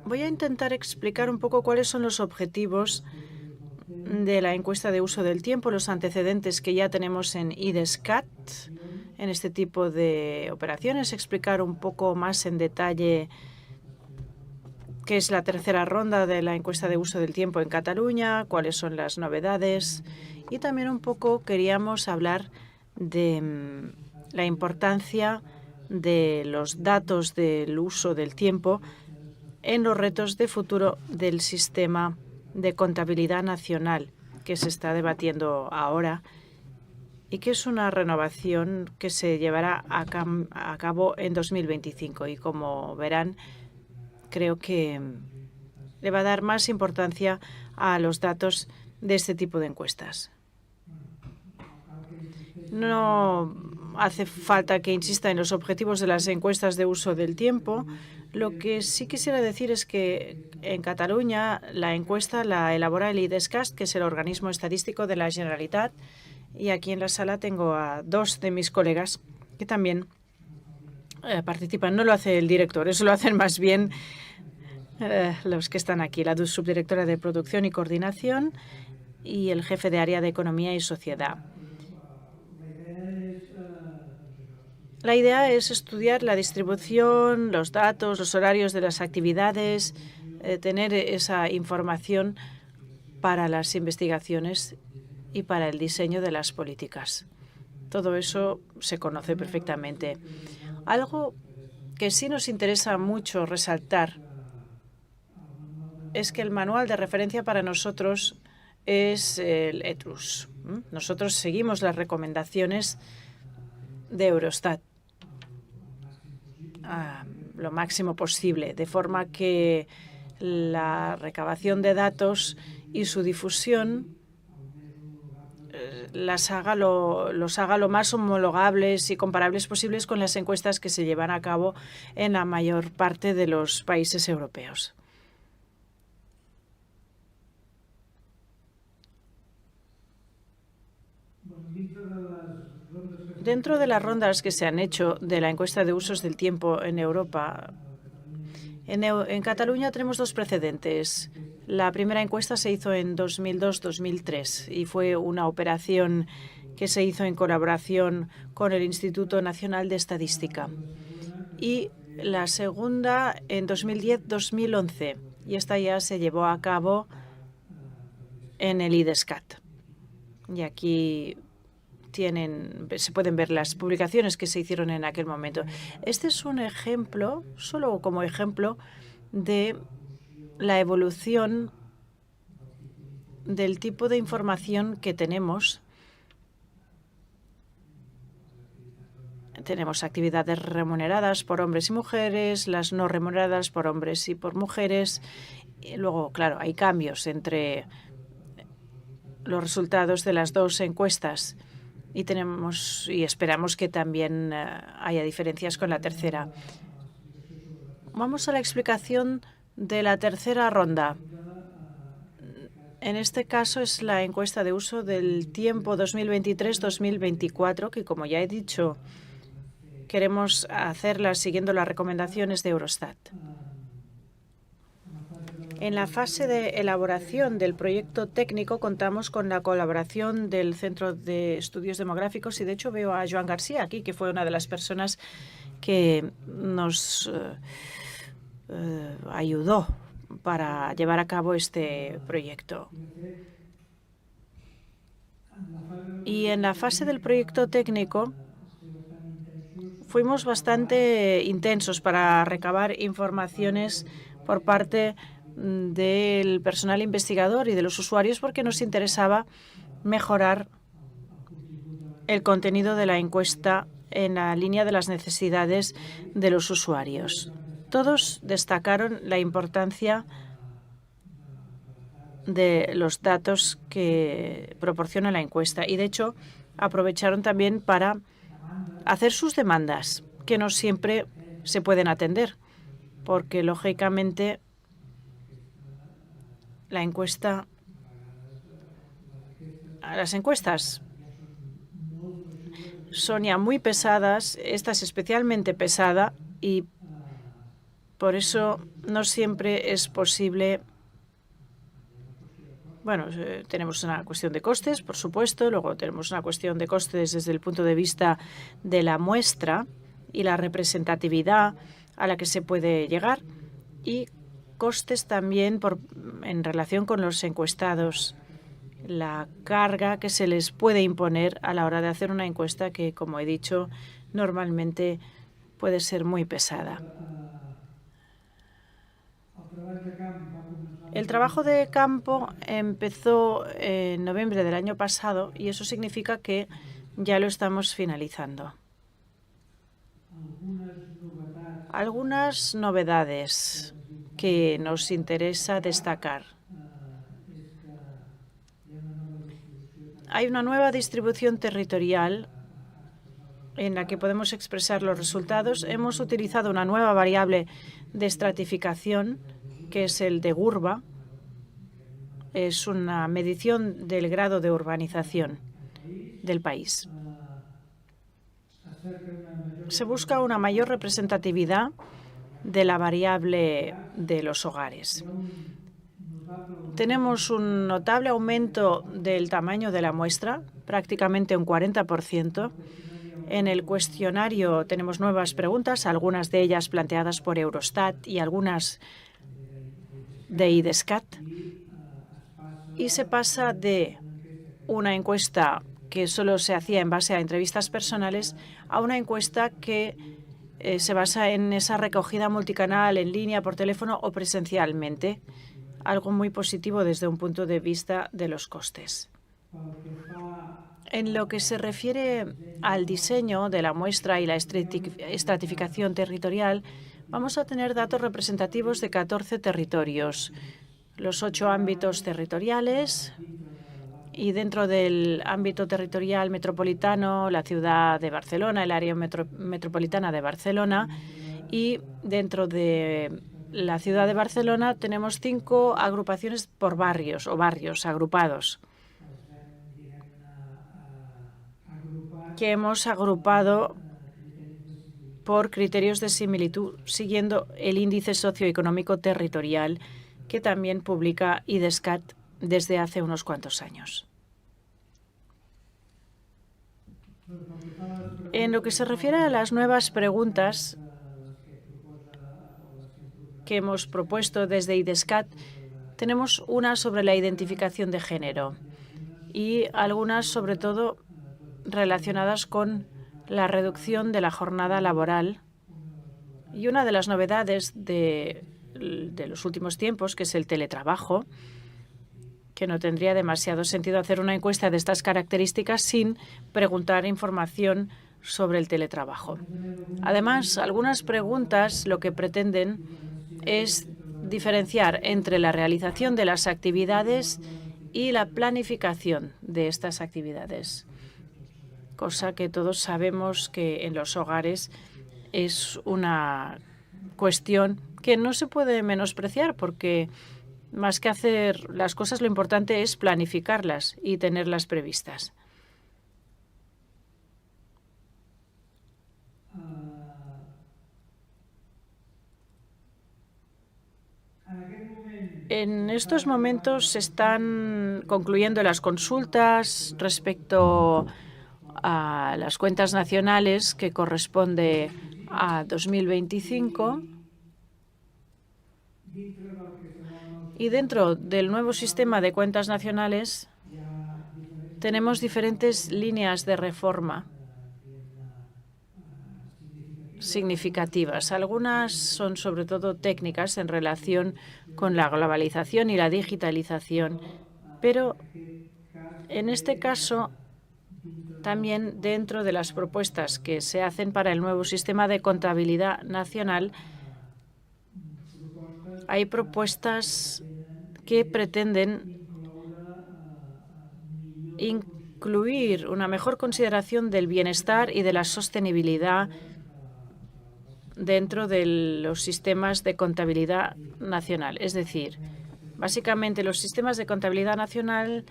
Voy a intentar explicar un poco cuáles son los objetivos de la encuesta de uso del tiempo, los antecedentes que ya tenemos en IDESCAT, en este tipo de operaciones, explicar un poco más en detalle qué es la tercera ronda de la encuesta de uso del tiempo en Cataluña, cuáles son las novedades y también un poco queríamos hablar de la importancia de los datos del uso del tiempo en los retos de futuro del sistema de contabilidad nacional que se está debatiendo ahora y que es una renovación que se llevará a cabo en 2025. Y como verán, creo que le va a dar más importancia a los datos de este tipo de encuestas. No hace falta que insista en los objetivos de las encuestas de uso del tiempo. Lo que sí quisiera decir es que en Cataluña la encuesta la elabora el IDESCAT, que es el organismo estadístico de la Generalitat, y aquí en la sala tengo a dos de mis colegas que también participan. No lo hace el director, eso lo hacen más bien los que están aquí, la subdirectora de Producción y Coordinación y el jefe de área de Economía y Sociedad. La idea es estudiar la distribución, los datos, los horarios de las actividades, tener esa información para las investigaciones y para el diseño de las políticas. Todo eso se conoce perfectamente. Algo que sí nos interesa mucho resaltar es que el manual de referencia para nosotros es el ETRUS. Nosotros seguimos las recomendaciones de Eurostat lo máximo posible, de forma que la recabación de datos y su difusión los haga lo más homologables y comparables posibles con las encuestas que se llevan a cabo en la mayor parte de los países europeos. Dentro de las rondas que se han hecho de la encuesta de usos del tiempo en Europa, en Cataluña tenemos dos precedentes. La primera encuesta se hizo en 2002-2003 y fue una operación que se hizo en colaboración con el Instituto Nacional de Estadística. Y la segunda en 2010-2011, y esta ya se llevó a cabo en el IDESCAT. Y aquí se pueden ver las publicaciones que se hicieron en aquel momento. Este es un ejemplo, solo como ejemplo, de la evolución del tipo de información que tenemos. Tenemos actividades remuneradas por hombres y mujeres, las no remuneradas por hombres y por mujeres. Y luego, claro, hay cambios entre los resultados de las dos encuestas. Y esperamos que también haya diferencias con la tercera. Vamos a la explicación de la tercera ronda. En este caso es la encuesta de uso del tiempo 2023-2024, que, como ya he dicho, queremos hacerla siguiendo las recomendaciones de Eurostat. En la fase de elaboración del proyecto técnico contamos con la colaboración del Centro de Estudios Demográficos y, de hecho, veo a Joan García aquí, que fue una de las personas que nos ayudó para llevar a cabo este proyecto. Y en la fase del proyecto técnico fuimos bastante intensos para recabar informaciones por parte del personal investigador y de los usuarios, porque nos interesaba mejorar el contenido de la encuesta en la línea de las necesidades de los usuarios. Todos destacaron la importancia de los datos que proporciona la encuesta y, de hecho, aprovecharon también para hacer sus demandas, que no siempre se pueden atender, porque, lógicamente, las encuestas son ya muy pesadas, esta es especialmente pesada y por eso no siempre es posible. Bueno, tenemos una cuestión de costes, por supuesto, luego tenemos una cuestión de costes desde el punto de vista de la muestra y la representatividad a la que se puede llegar y costes también en relación con los encuestados la carga que se les puede imponer a la hora de hacer una encuesta que, como he dicho, normalmente puede ser muy pesada. El trabajo de campo empezó en noviembre del año pasado y eso significa que ya lo estamos finalizando. Algunas novedades que nos interesa destacar. Hay una nueva distribución territorial en la que podemos expresar los resultados. Hemos utilizado una nueva variable de estratificación, que es el de Urba. Es una medición del grado de urbanización del país. Se busca una mayor representatividad de la variable de los hogares. Tenemos un notable aumento del tamaño de la muestra, prácticamente un 40%. En el cuestionario tenemos nuevas preguntas, algunas de ellas planteadas por Eurostat y algunas de IDESCAT. Y se pasa de una encuesta que solo se hacía en base a entrevistas personales a una encuesta que se basa en esa recogida multicanal en línea, por teléfono o presencialmente, algo muy positivo desde un punto de vista de los costes. En lo que se refiere al diseño de la muestra y la estratificación territorial, vamos a tener datos representativos de 14 territorios, los 8 ámbitos territoriales, y dentro del ámbito territorial metropolitano, la ciudad de Barcelona, el área metropolitana de Barcelona, y dentro de la ciudad de Barcelona tenemos 5 agrupaciones por barrios o barrios agrupados que hemos agrupado por criterios de similitud siguiendo el índice socioeconómico territorial que también publica IDESCAT desde hace unos cuantos años. En lo que se refiere a las nuevas preguntas que hemos propuesto desde IDESCAT, tenemos una sobre la identificación de género y algunas, sobre todo, relacionadas con la reducción de la jornada laboral. Y una de las novedades de los últimos tiempos, que es el teletrabajo, que no tendría demasiado sentido hacer una encuesta de estas características sin preguntar información sobre el teletrabajo. Además, algunas preguntas lo que pretenden es diferenciar entre la realización de las actividades y la planificación de estas actividades, cosa que todos sabemos que en los hogares es una cuestión que no se puede menospreciar, porque más que hacer las cosas, lo importante es planificarlas y tenerlas previstas. En estos momentos se están concluyendo las consultas respecto a las cuentas nacionales que corresponde a 2025. Y dentro del nuevo sistema de cuentas nacionales tenemos diferentes líneas de reforma significativas. Algunas son sobre todo técnicas en relación con la globalización y la digitalización, pero en este caso también dentro de las propuestas que se hacen para el nuevo sistema de contabilidad nacional hay propuestas que pretenden incluir una mejor consideración del bienestar y de la sostenibilidad dentro de los sistemas de contabilidad nacional. Es decir, básicamente los sistemas de contabilidad nacional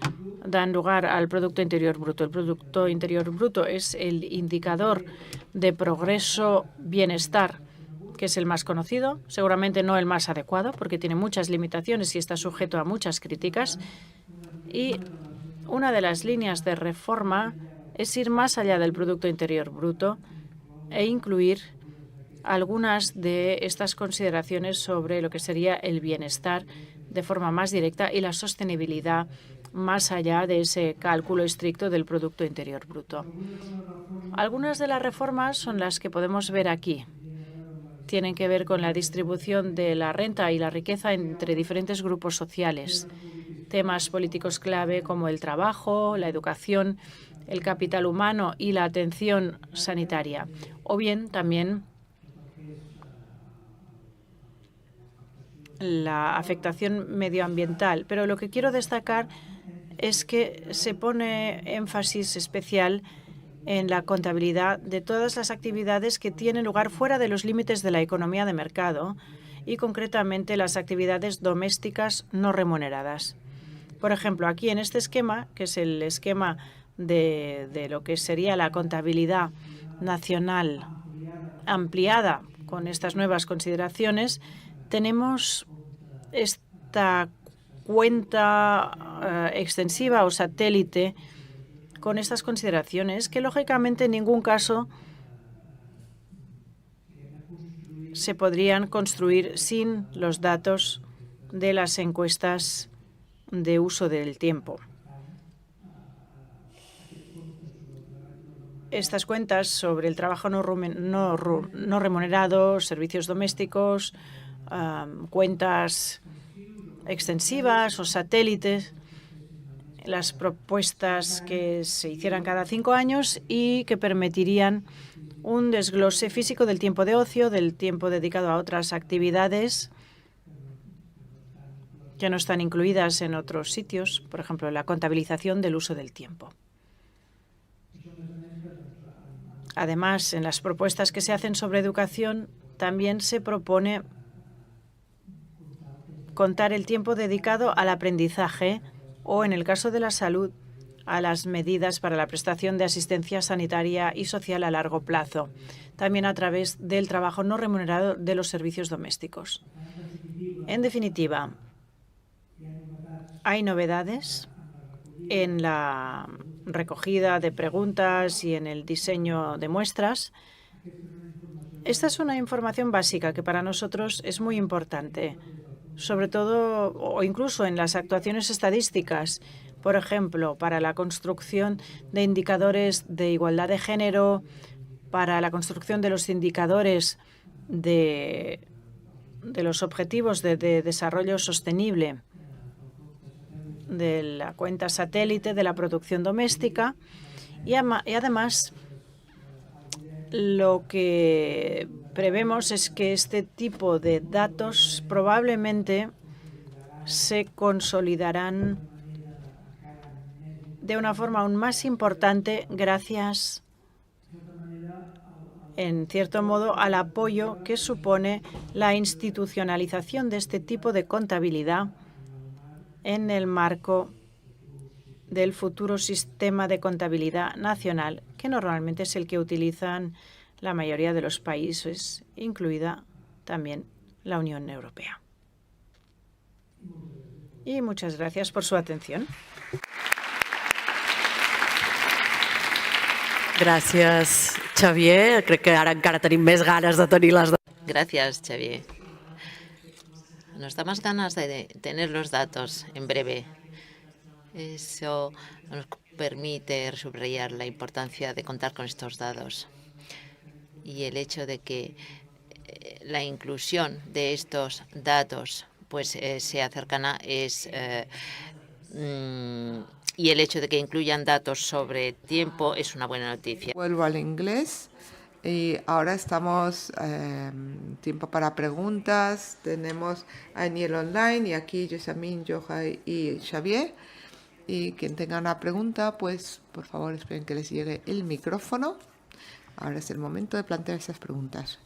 dan lugar al Producto Interior Bruto. El Producto Interior Bruto es el indicador de progreso bienestar, que es el más conocido, seguramente no el más adecuado, porque tiene muchas limitaciones y está sujeto a muchas críticas. Y una de las líneas de reforma es ir más allá del Producto Interior Bruto e incluir algunas de estas consideraciones sobre lo que sería el bienestar de forma más directa y la sostenibilidad más allá de ese cálculo estricto del Producto Interior Bruto. Algunas de las reformas son las que podemos ver aquí. Tienen que ver con la distribución de la renta y la riqueza entre diferentes grupos sociales. Temas políticos clave como el trabajo, la educación, el capital humano y la atención sanitaria. O bien también la afectación medioambiental. Pero lo que quiero destacar es que se pone énfasis especial en la contabilidad de todas las actividades que tienen lugar fuera de los límites de la economía de mercado y concretamente las actividades domésticas no remuneradas. Por ejemplo, aquí en este esquema, que es el esquema de lo que sería la contabilidad nacional ampliada con estas nuevas consideraciones, tenemos esta cuenta extensiva o satélite con estas consideraciones que, lógicamente, en ningún caso se podrían construir sin los datos de las encuestas de uso del tiempo. Estas cuentas sobre el trabajo no remunerado, servicios domésticos, cuentas extensivas o satélites, las propuestas que se hicieran cada 5 años y que permitirían un desglose físico del tiempo de ocio, del tiempo dedicado a otras actividades que no están incluidas en otros sitios, por ejemplo, la contabilización del uso del tiempo. Además, en las propuestas que se hacen sobre educación, también se propone contar el tiempo dedicado al aprendizaje o, en el caso de la salud, a las medidas para la prestación de asistencia sanitaria y social a largo plazo, también a través del trabajo no remunerado de los servicios domésticos. En definitiva, hay novedades en la recogida de preguntas y en el diseño de muestras. Esta es una información básica que para nosotros es muy importante, sobre todo o incluso en las actuaciones estadísticas, por ejemplo, para la construcción de indicadores de igualdad de género, para la construcción de los indicadores de los objetivos de desarrollo sostenible, de la cuenta satélite de la producción doméstica y además lo que prevemos es que este tipo de datos probablemente se consolidarán de una forma aún más importante gracias, en cierto modo, al apoyo que supone la institucionalización de este tipo de contabilidad en el marco del futuro sistema de contabilidad nacional, que normalmente es el que utilizan la mayoría de los países, incluida también la Unión Europea. Y muchas gracias por su atención. Gràcies, Xavier. Crec que ara encara tenim més ganes de tenir les... Gracias, Xavier. Nos da más ganas de tener los datos en breve. Eso nos permite subrayar la importancia de contar con estos datos y el hecho de que la inclusión de estos datos pues sea cercana y el hecho de que incluyan datos sobre tiempo es una buena noticia. Vuelvo al inglés. Y ahora estamos tiempo para preguntas. Tenemos a Aniel online y aquí Yosamin, Joja y Xavier. Y quien tenga una pregunta, pues por favor esperen que les llegue el micrófono. Ahora es el momento de plantear esas preguntas.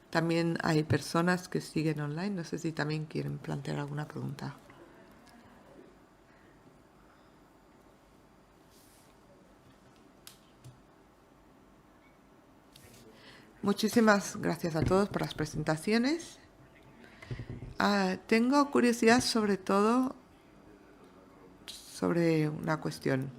También hay personas que siguen online. No sé si también quieren plantear alguna pregunta. Muchísimas gracias a todos por las presentaciones. Tengo curiosidad sobre todo sobre una cuestión.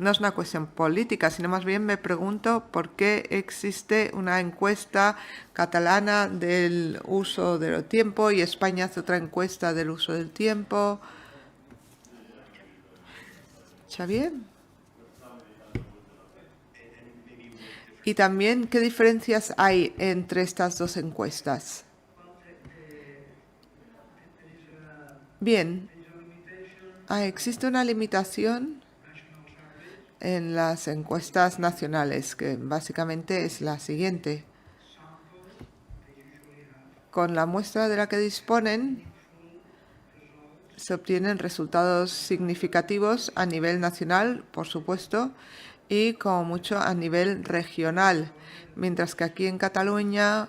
no es una cuestión política, sino más bien me pregunto por qué existe una encuesta catalana del uso del tiempo y España hace otra encuesta del uso del tiempo. Xavier. Y también, ¿qué diferencias hay entre estas dos encuestas? Bien, existe una limitación en las encuestas nacionales, que básicamente es la siguiente. Con la muestra de la que disponen, se obtienen resultados significativos a nivel nacional, por supuesto, y como mucho a nivel regional, mientras que aquí en Cataluña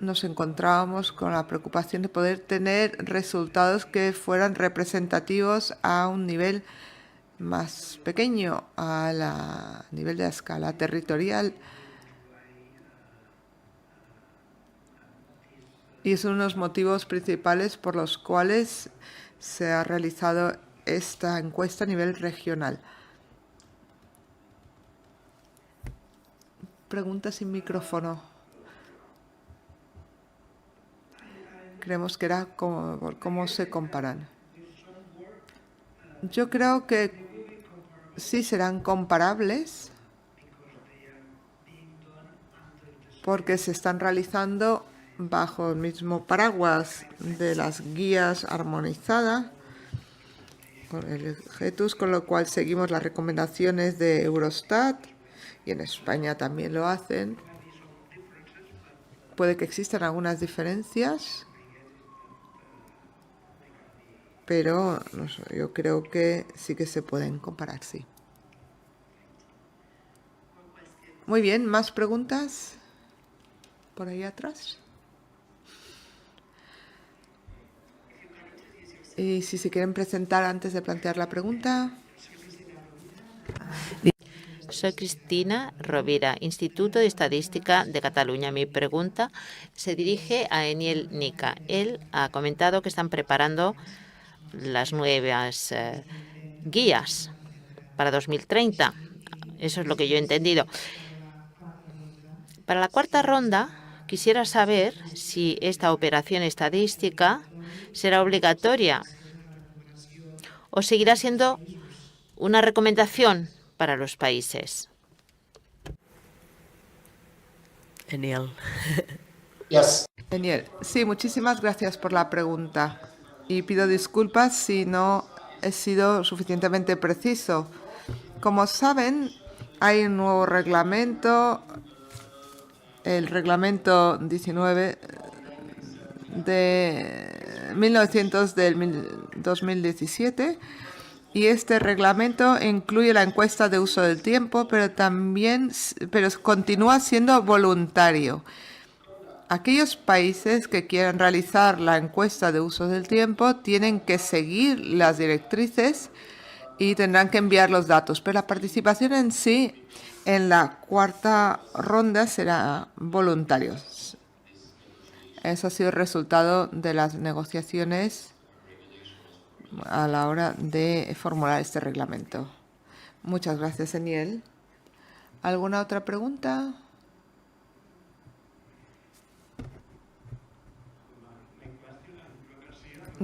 nos encontrábamos con la preocupación de poder tener resultados que fueran representativos a un nivel más pequeño, a nivel de la escala territorial. Y son unos motivos principales por los cuales se ha realizado esta encuesta a nivel regional. Pregunta sin micrófono. Creemos que era cómo se comparan. Yo creo que sí serán comparables porque se están realizando bajo el mismo paraguas de las guías armonizadas con el GETUS, con lo cual seguimos las recomendaciones de Eurostat y en España también lo hacen. Puede que existan algunas diferencias, pero no sé, yo creo que sí que se pueden comparar, sí. Muy bien, ¿más preguntas por ahí atrás? Y si se quieren presentar antes de plantear la pregunta. Soy Cristina Rovira, Instituto de Estadística de Cataluña. Mi pregunta se dirige a Eniel Nica. Él ha comentado que están preparando las nuevas guías para 2030. Eso es lo que yo he entendido. Para la cuarta ronda, quisiera saber si esta operación estadística será obligatoria o seguirá siendo una recomendación para los países. Eniel. Eniel, sí, muchísimas gracias por la pregunta. Y pido disculpas si no he sido suficientemente preciso. Como saben, hay un nuevo reglamento, el reglamento 19 de 1900 del 2017, y este reglamento incluye la encuesta de uso del tiempo, pero continúa siendo voluntario. Aquellos países que quieran realizar la encuesta de uso del tiempo tienen que seguir las directrices y tendrán que enviar los datos, pero la participación en sí en la cuarta ronda será voluntario. Eso ha sido el resultado de las negociaciones a la hora de formular este reglamento. Muchas gracias, Eniel. ¿Alguna otra pregunta?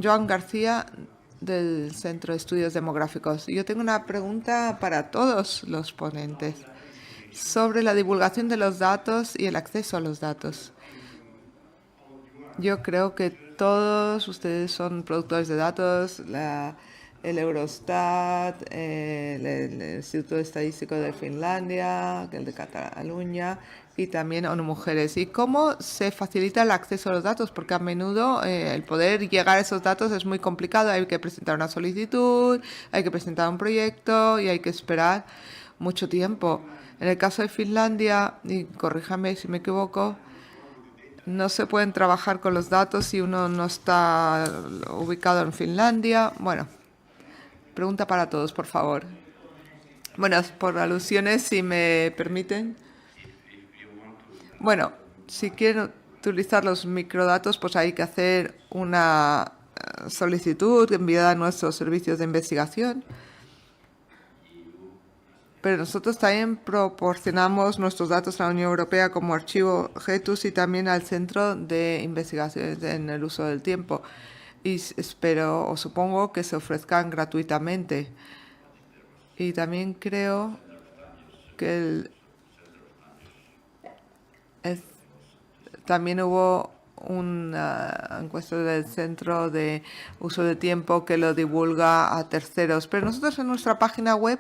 Joan García, del Centro de Estudios Demográficos. Yo tengo una pregunta para todos los ponentes sobre la divulgación de los datos y el acceso a los datos. Yo creo que todos ustedes son productores de datos, el Eurostat, el Instituto Estadístico de Finlandia, el de Cataluña y también ONU Mujeres. ¿Y cómo se facilita el acceso a los datos? Porque a menudo el poder llegar a esos datos es muy complicado. Hay que presentar una solicitud, hay que presentar un proyecto y hay que esperar mucho tiempo. En el caso de Finlandia, y corríjame si me equivoco, no se pueden trabajar con los datos si uno no está ubicado en Finlandia. Bueno, pregunta para todos, por favor. Bueno, por alusiones, si me permiten. Bueno, si quieren utilizar los microdatos, pues hay que hacer una solicitud enviada a nuestros servicios de investigación. pero nosotros también proporcionamos nuestros datos a la Unión Europea como archivo GETUS y también al Centro de Investigaciones en el Uso del Tiempo. Y espero o supongo que se ofrezcan gratuitamente. Y también creo que también hubo una encuesta del Centro de Uso de Tiempo que lo divulga a terceros. Pero nosotros en nuestra página web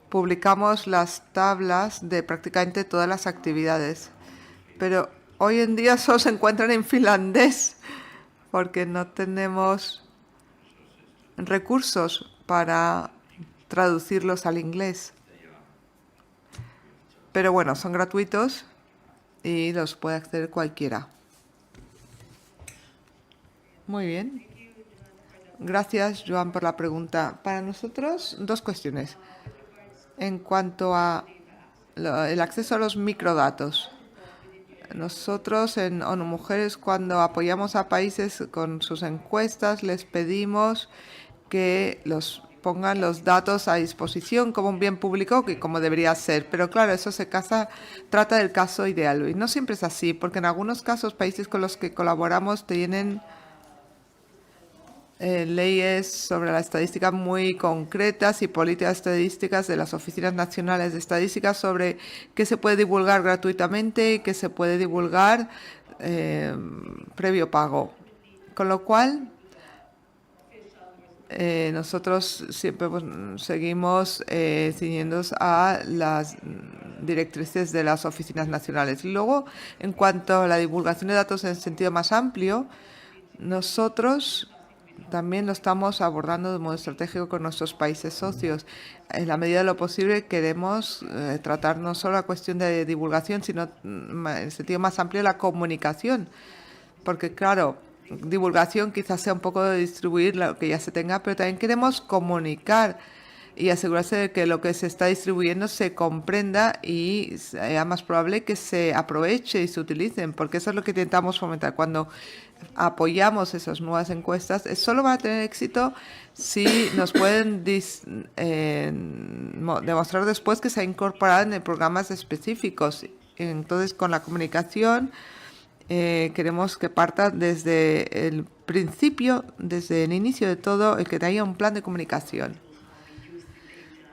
publicamos las tablas de prácticamente todas las actividades. Pero hoy en día solo se encuentran en finlandés porque no tenemos recursos para traducirlos al inglés. Pero bueno, son gratuitos y los puede acceder cualquiera. Muy bien. Gracias, Joan, por la pregunta. Para nosotros, dos cuestiones. En cuanto a el acceso a los microdatos. Nosotros en ONU Mujeres, cuando apoyamos a países con sus encuestas, les pedimos que pongan los datos a disposición como un bien público, que como debería ser. Pero claro, eso trata del caso ideal. Y no siempre es así, porque en algunos casos países con los que colaboramos tienen leyes sobre la estadística muy concretas y políticas estadísticas de las oficinas nacionales de estadística sobre qué se puede divulgar gratuitamente y qué se puede divulgar previo pago. Con lo cual, nosotros siempre seguimos ciñéndonos a las directrices de las oficinas nacionales. Y luego, en cuanto a la divulgación de datos en sentido más amplio, nosotros también lo estamos abordando de modo estratégico con nuestros países socios. En la medida de lo posible queremos tratar no solo la cuestión de divulgación, sino en sentido más amplio la comunicación. Porque claro, divulgación quizás sea un poco de distribuir lo que ya se tenga, pero también queremos comunicar y asegurarse de que lo que se está distribuyendo se comprenda y sea más probable que se aproveche y se utilicen, porque eso es lo que intentamos fomentar. Cuando apoyamos esas nuevas encuestas, solo van a tener éxito si nos pueden demostrar después que se ha incorporado en programas específicos. Entonces, con la comunicación, queremos que parta desde el principio, desde el inicio de todo, el que haya un plan de comunicación.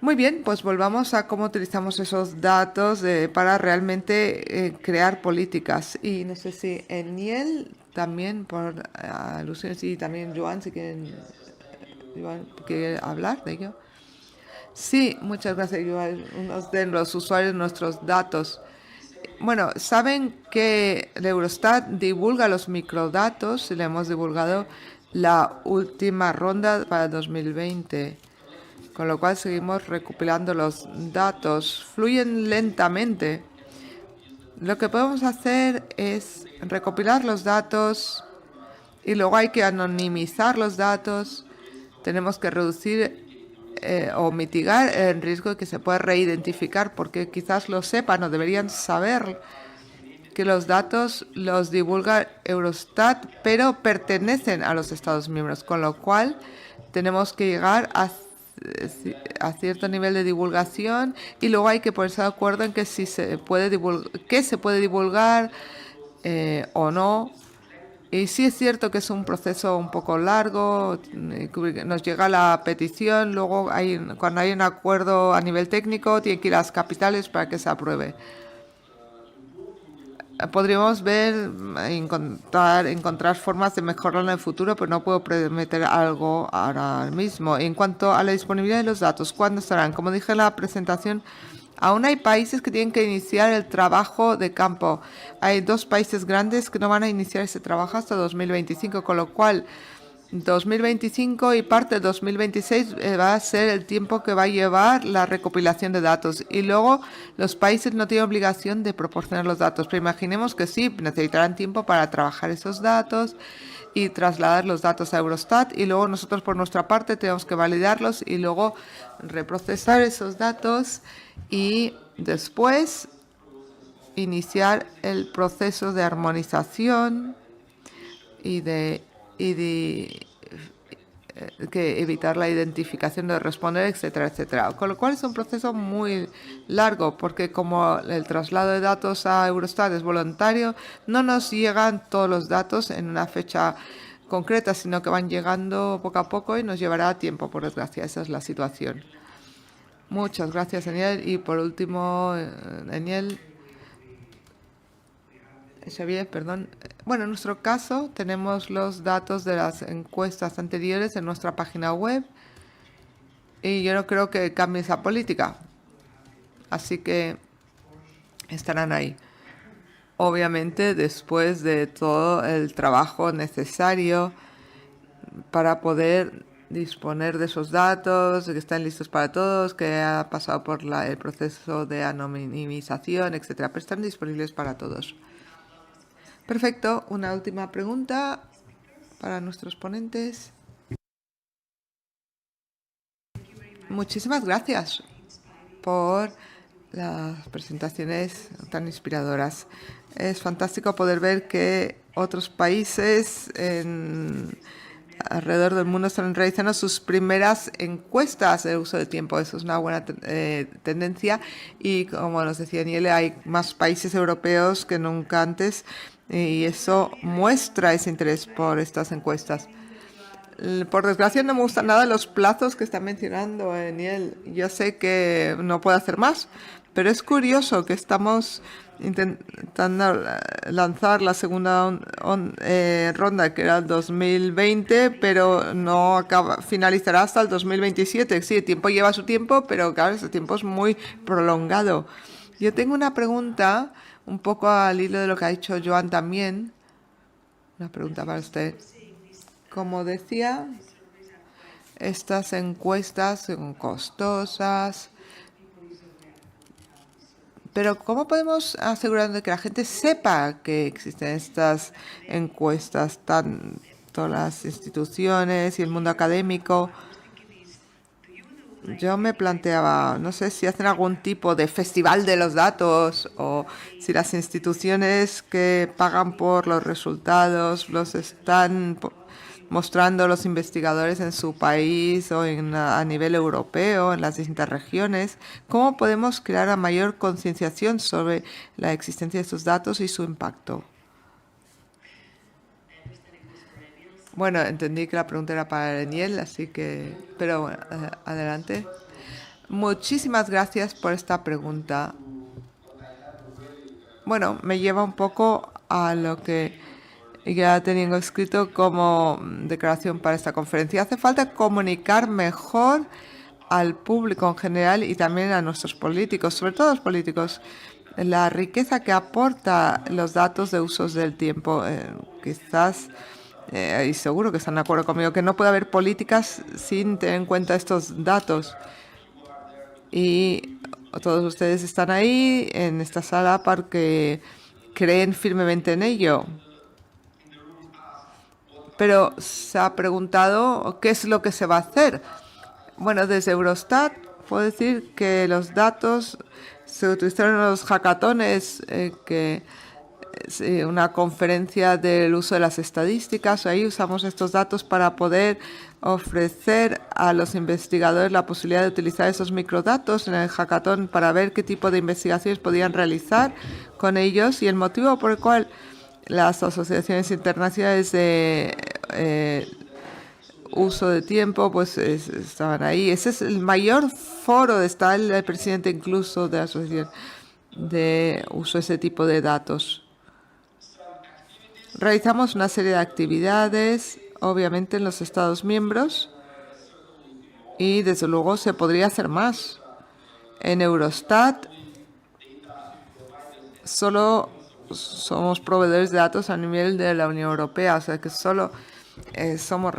Muy bien, pues volvamos a cómo utilizamos esos datos para realmente crear políticas. Y no sé si Eniel también, por alusiones, y también Joan, si quieren Joan, ¿quiere hablar de ello? Sí, muchas gracias, Joan. Unos de los usuarios nuestros datos. Bueno, saben que el Eurostat divulga los microdatos y le hemos divulgado la última ronda para 2020. Con lo cual seguimos recopilando los datos. Fluyen lentamente. Lo que podemos hacer es recopilar los datos y luego hay que anonimizar los datos. Tenemos que reducir o mitigar el riesgo de que se pueda reidentificar, porque quizás lo sepan o deberían saber que los datos los divulga Eurostat, pero pertenecen a los Estados miembros, con lo cual tenemos que llegar a cierto nivel de divulgación y luego hay que ponerse de acuerdo en que si se puede divulgar o no. Y sí es cierto que es un proceso un poco largo, nos llega la petición, luego cuando hay un acuerdo a nivel técnico tiene que ir a las capitales para que se apruebe. Podríamos encontrar formas de mejorarlo en el futuro, pero no puedo prometer algo ahora mismo. En cuanto a la disponibilidad de los datos, ¿cuándo estarán? Como dije en la presentación, aún hay países que tienen que iniciar el trabajo de campo. Hay 2 países grandes que no van a iniciar ese trabajo hasta 2025, con lo cual 2025 y parte de 2026 va a ser el tiempo que va a llevar la recopilación de datos. Y luego los países no tienen obligación de proporcionar los datos, pero imaginemos que sí, necesitarán tiempo para trabajar esos datos y trasladar los datos a Eurostat y luego nosotros por nuestra parte tenemos que validarlos y luego reprocesar esos datos y después iniciar el proceso de armonización y de que evitar la identificación de responder, etcétera, etcétera. Con lo cual es un proceso muy largo, porque como el traslado de datos a Eurostat es voluntario, no nos llegan todos los datos en una fecha concreta, sino que van llegando poco a poco y nos llevará tiempo, por desgracia. Esa es la situación. Muchas gracias, Daniel. Y por último, Daniel, Xavier, perdón. Bueno, en nuestro caso tenemos los datos de las encuestas anteriores en nuestra página web y yo no creo que cambie esa política. Así que estarán ahí. Obviamente, después de todo el trabajo necesario para poder disponer de esos datos, que están listos para todos, que ha pasado por el proceso de anonimización, etcétera, pero están disponibles para todos. Perfecto. Una última pregunta para nuestros ponentes. Muchísimas gracias por las presentaciones tan inspiradoras. Es fantástico poder ver que otros países alrededor del mundo están realizando sus primeras encuestas de uso de tiempo. Eso es una buena tendencia y, como nos decía Daniele, hay más países europeos que nunca antes y eso muestra ese interés por estas encuestas. Por desgracia no me gustan nada los plazos que está mencionando Daniel. Yo sé que no puedo hacer más, pero es curioso que estamos intentando lanzar la segunda ronda, que era el 2020, pero no finalizará hasta el 2027. Sí, el tiempo lleva su tiempo, pero claro, ese tiempo es muy prolongado. Yo tengo una pregunta, un poco al hilo de lo que ha dicho Joan también. Una pregunta para usted. Como decía, estas encuestas son costosas, pero ¿cómo podemos asegurar de que la gente sepa que existen estas encuestas, tanto las instituciones y el mundo académico? Yo me planteaba, no sé si hacen algún tipo de festival de los datos o si las instituciones que pagan por los resultados los están mostrando los investigadores en su país o a nivel europeo, en las distintas regiones. ¿Cómo podemos crear una mayor concienciación sobre la existencia de estos datos y su impacto? Bueno, entendí que la pregunta era para Daniel, así que... Pero bueno, adelante. Muchísimas gracias por esta pregunta. Bueno, me lleva un poco a lo que ya tengo escrito como declaración para esta conferencia. Hace falta comunicar mejor al público en general y también a nuestros políticos, sobre todo a los políticos, la riqueza que aporta los datos de usos del tiempo. Quizás, y seguro que están de acuerdo conmigo, que no puede haber políticas sin tener en cuenta estos datos. Y todos ustedes están ahí en esta sala porque creen firmemente en ello. Pero se ha preguntado qué es lo que se va a hacer. Bueno, desde Eurostat puedo decir que los datos se utilizaron en los hackatones, una conferencia del uso de las estadísticas. Ahí usamos estos datos para poder ofrecer a los investigadores la posibilidad de utilizar esos microdatos en el hackatón para ver qué tipo de investigaciones podían realizar con ellos. Y el motivo por el cual las asociaciones internacionales de uso de tiempo pues estaban ahí. Ese es el mayor foro, está el presidente incluso de la asociación de uso de ese tipo de datos. Realizamos una serie de actividades, obviamente en los Estados miembros, y desde luego se podría hacer más. En Eurostat solo somos proveedores de datos a nivel de la Unión Europea, o sea que solo somos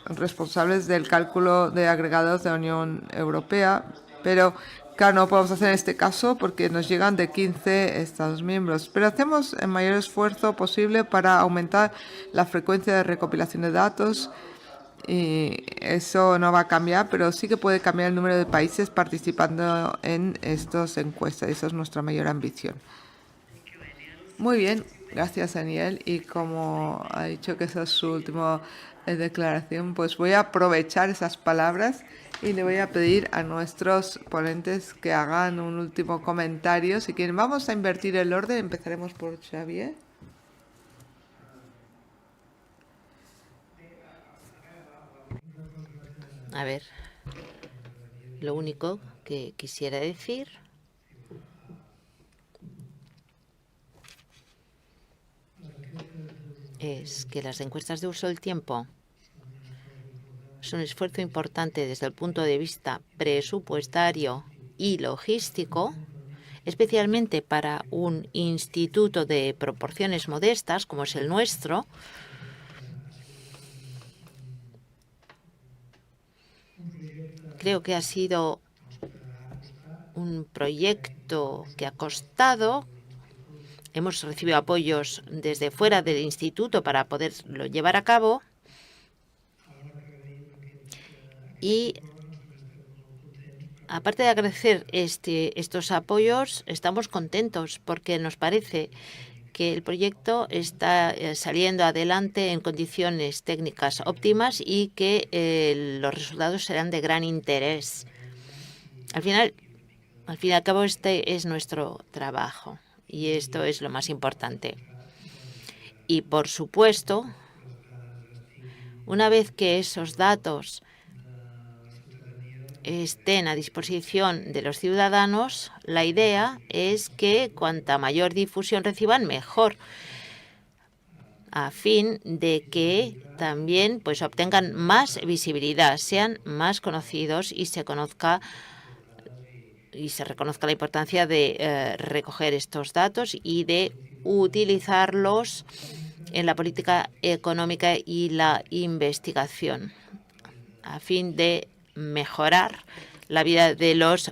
responsables del cálculo de agregados de la Unión Europea, pero claro, no podemos hacer en este caso porque nos llegan de 15 Estados miembros, pero hacemos el mayor esfuerzo posible para aumentar la frecuencia de recopilación de datos y eso no va a cambiar, pero sí que puede cambiar el número de países participando en estas encuestas. Esa es nuestra mayor ambición. Muy bien, Gracias, Daniel. Y como ha dicho que esa es su última declaración, pues voy a aprovechar esas palabras y le voy a pedir a nuestros ponentes que hagan un último comentario. Si quieren, vamos a invertir el orden. Empezaremos por Xavier. A ver, lo único que quisiera decir es que las encuestas de uso del tiempo son un esfuerzo importante desde el punto de vista presupuestario y logístico, especialmente para un instituto de proporciones modestas como es el nuestro. Creo que ha sido un proyecto que ha costado. Hemos recibido apoyos desde fuera del instituto para poderlo llevar a cabo. Y aparte de agradecer estos apoyos, estamos contentos porque nos parece que el proyecto está saliendo adelante en condiciones técnicas óptimas y que los resultados serán de gran interés. Al fin y al cabo, este es nuestro trabajo y esto es lo más importante. Y, por supuesto, una vez que esos datos estén a disposición de los ciudadanos, la idea es que cuanta mayor difusión reciban, mejor, a fin de que también pues obtengan más visibilidad, sean más conocidos y se conozca y se reconozca la importancia de recoger estos datos y de utilizarlos en la política económica y la investigación, a fin de mejorar la vida de los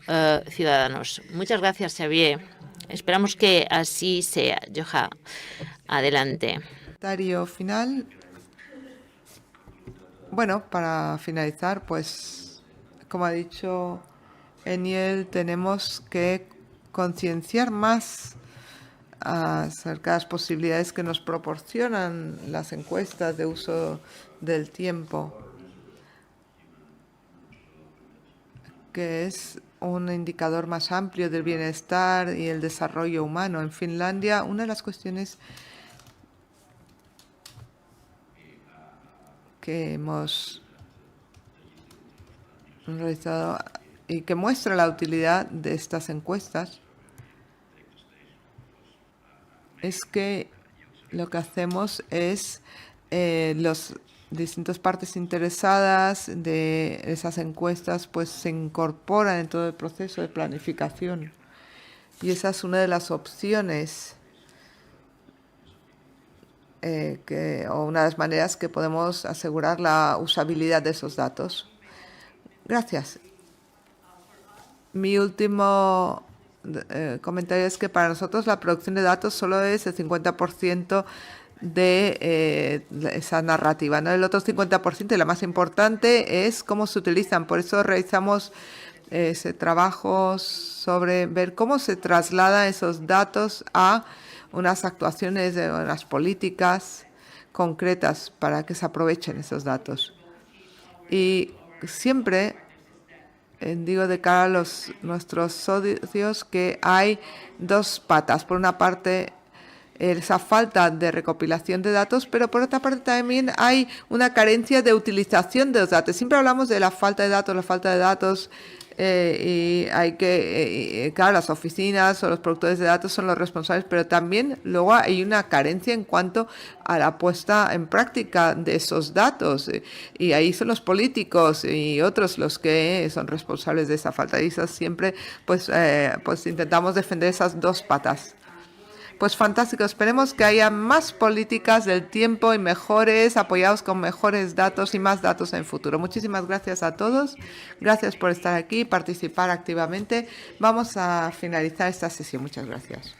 ciudadanos. Muchas gracias, Xavier. Esperamos que así sea. Joha, adelante. Comentario final. Bueno, para finalizar, pues, como ha dicho Eniel, tenemos que concienciar más acerca de las posibilidades que nos proporcionan las encuestas de uso del tiempo, que es un indicador más amplio del bienestar y el desarrollo humano. En Finlandia, una de las cuestiones que hemos realizado y que muestra la utilidad de estas encuestas es que lo que hacemos es los distintas partes interesadas de esas encuestas pues se incorporan en todo el proceso de planificación y esa es una de las opciones o una de las maneras que podemos asegurar la usabilidad de esos datos. Gracias. Mi último comentario es que para nosotros la producción de datos solo es el 50% de esa narrativa, ¿no? El otro 50% y la más importante es cómo se utilizan. Por eso realizamos ese trabajo sobre ver cómo se trasladan esos datos a unas actuaciones, unas políticas concretas para que se aprovechen esos datos. Y siempre digo de cara a nuestros socios que hay dos patas. Por una parte, esa falta de recopilación de datos, pero por otra parte también hay una carencia de utilización de los datos. Siempre hablamos de la falta de datos, y hay que, claro, las oficinas o los productores de datos son los responsables, pero también luego hay una carencia en cuanto a la puesta en práctica de esos datos, y ahí son los políticos y otros los que son responsables de esa falta, y eso siempre pues intentamos defender esas dos patas. Pues fantástico, esperemos que haya más políticas del tiempo y mejores, apoyados con mejores datos y más datos en el futuro. Muchísimas gracias a todos, gracias por estar aquí y participar activamente. Vamos a finalizar esta sesión. Muchas gracias.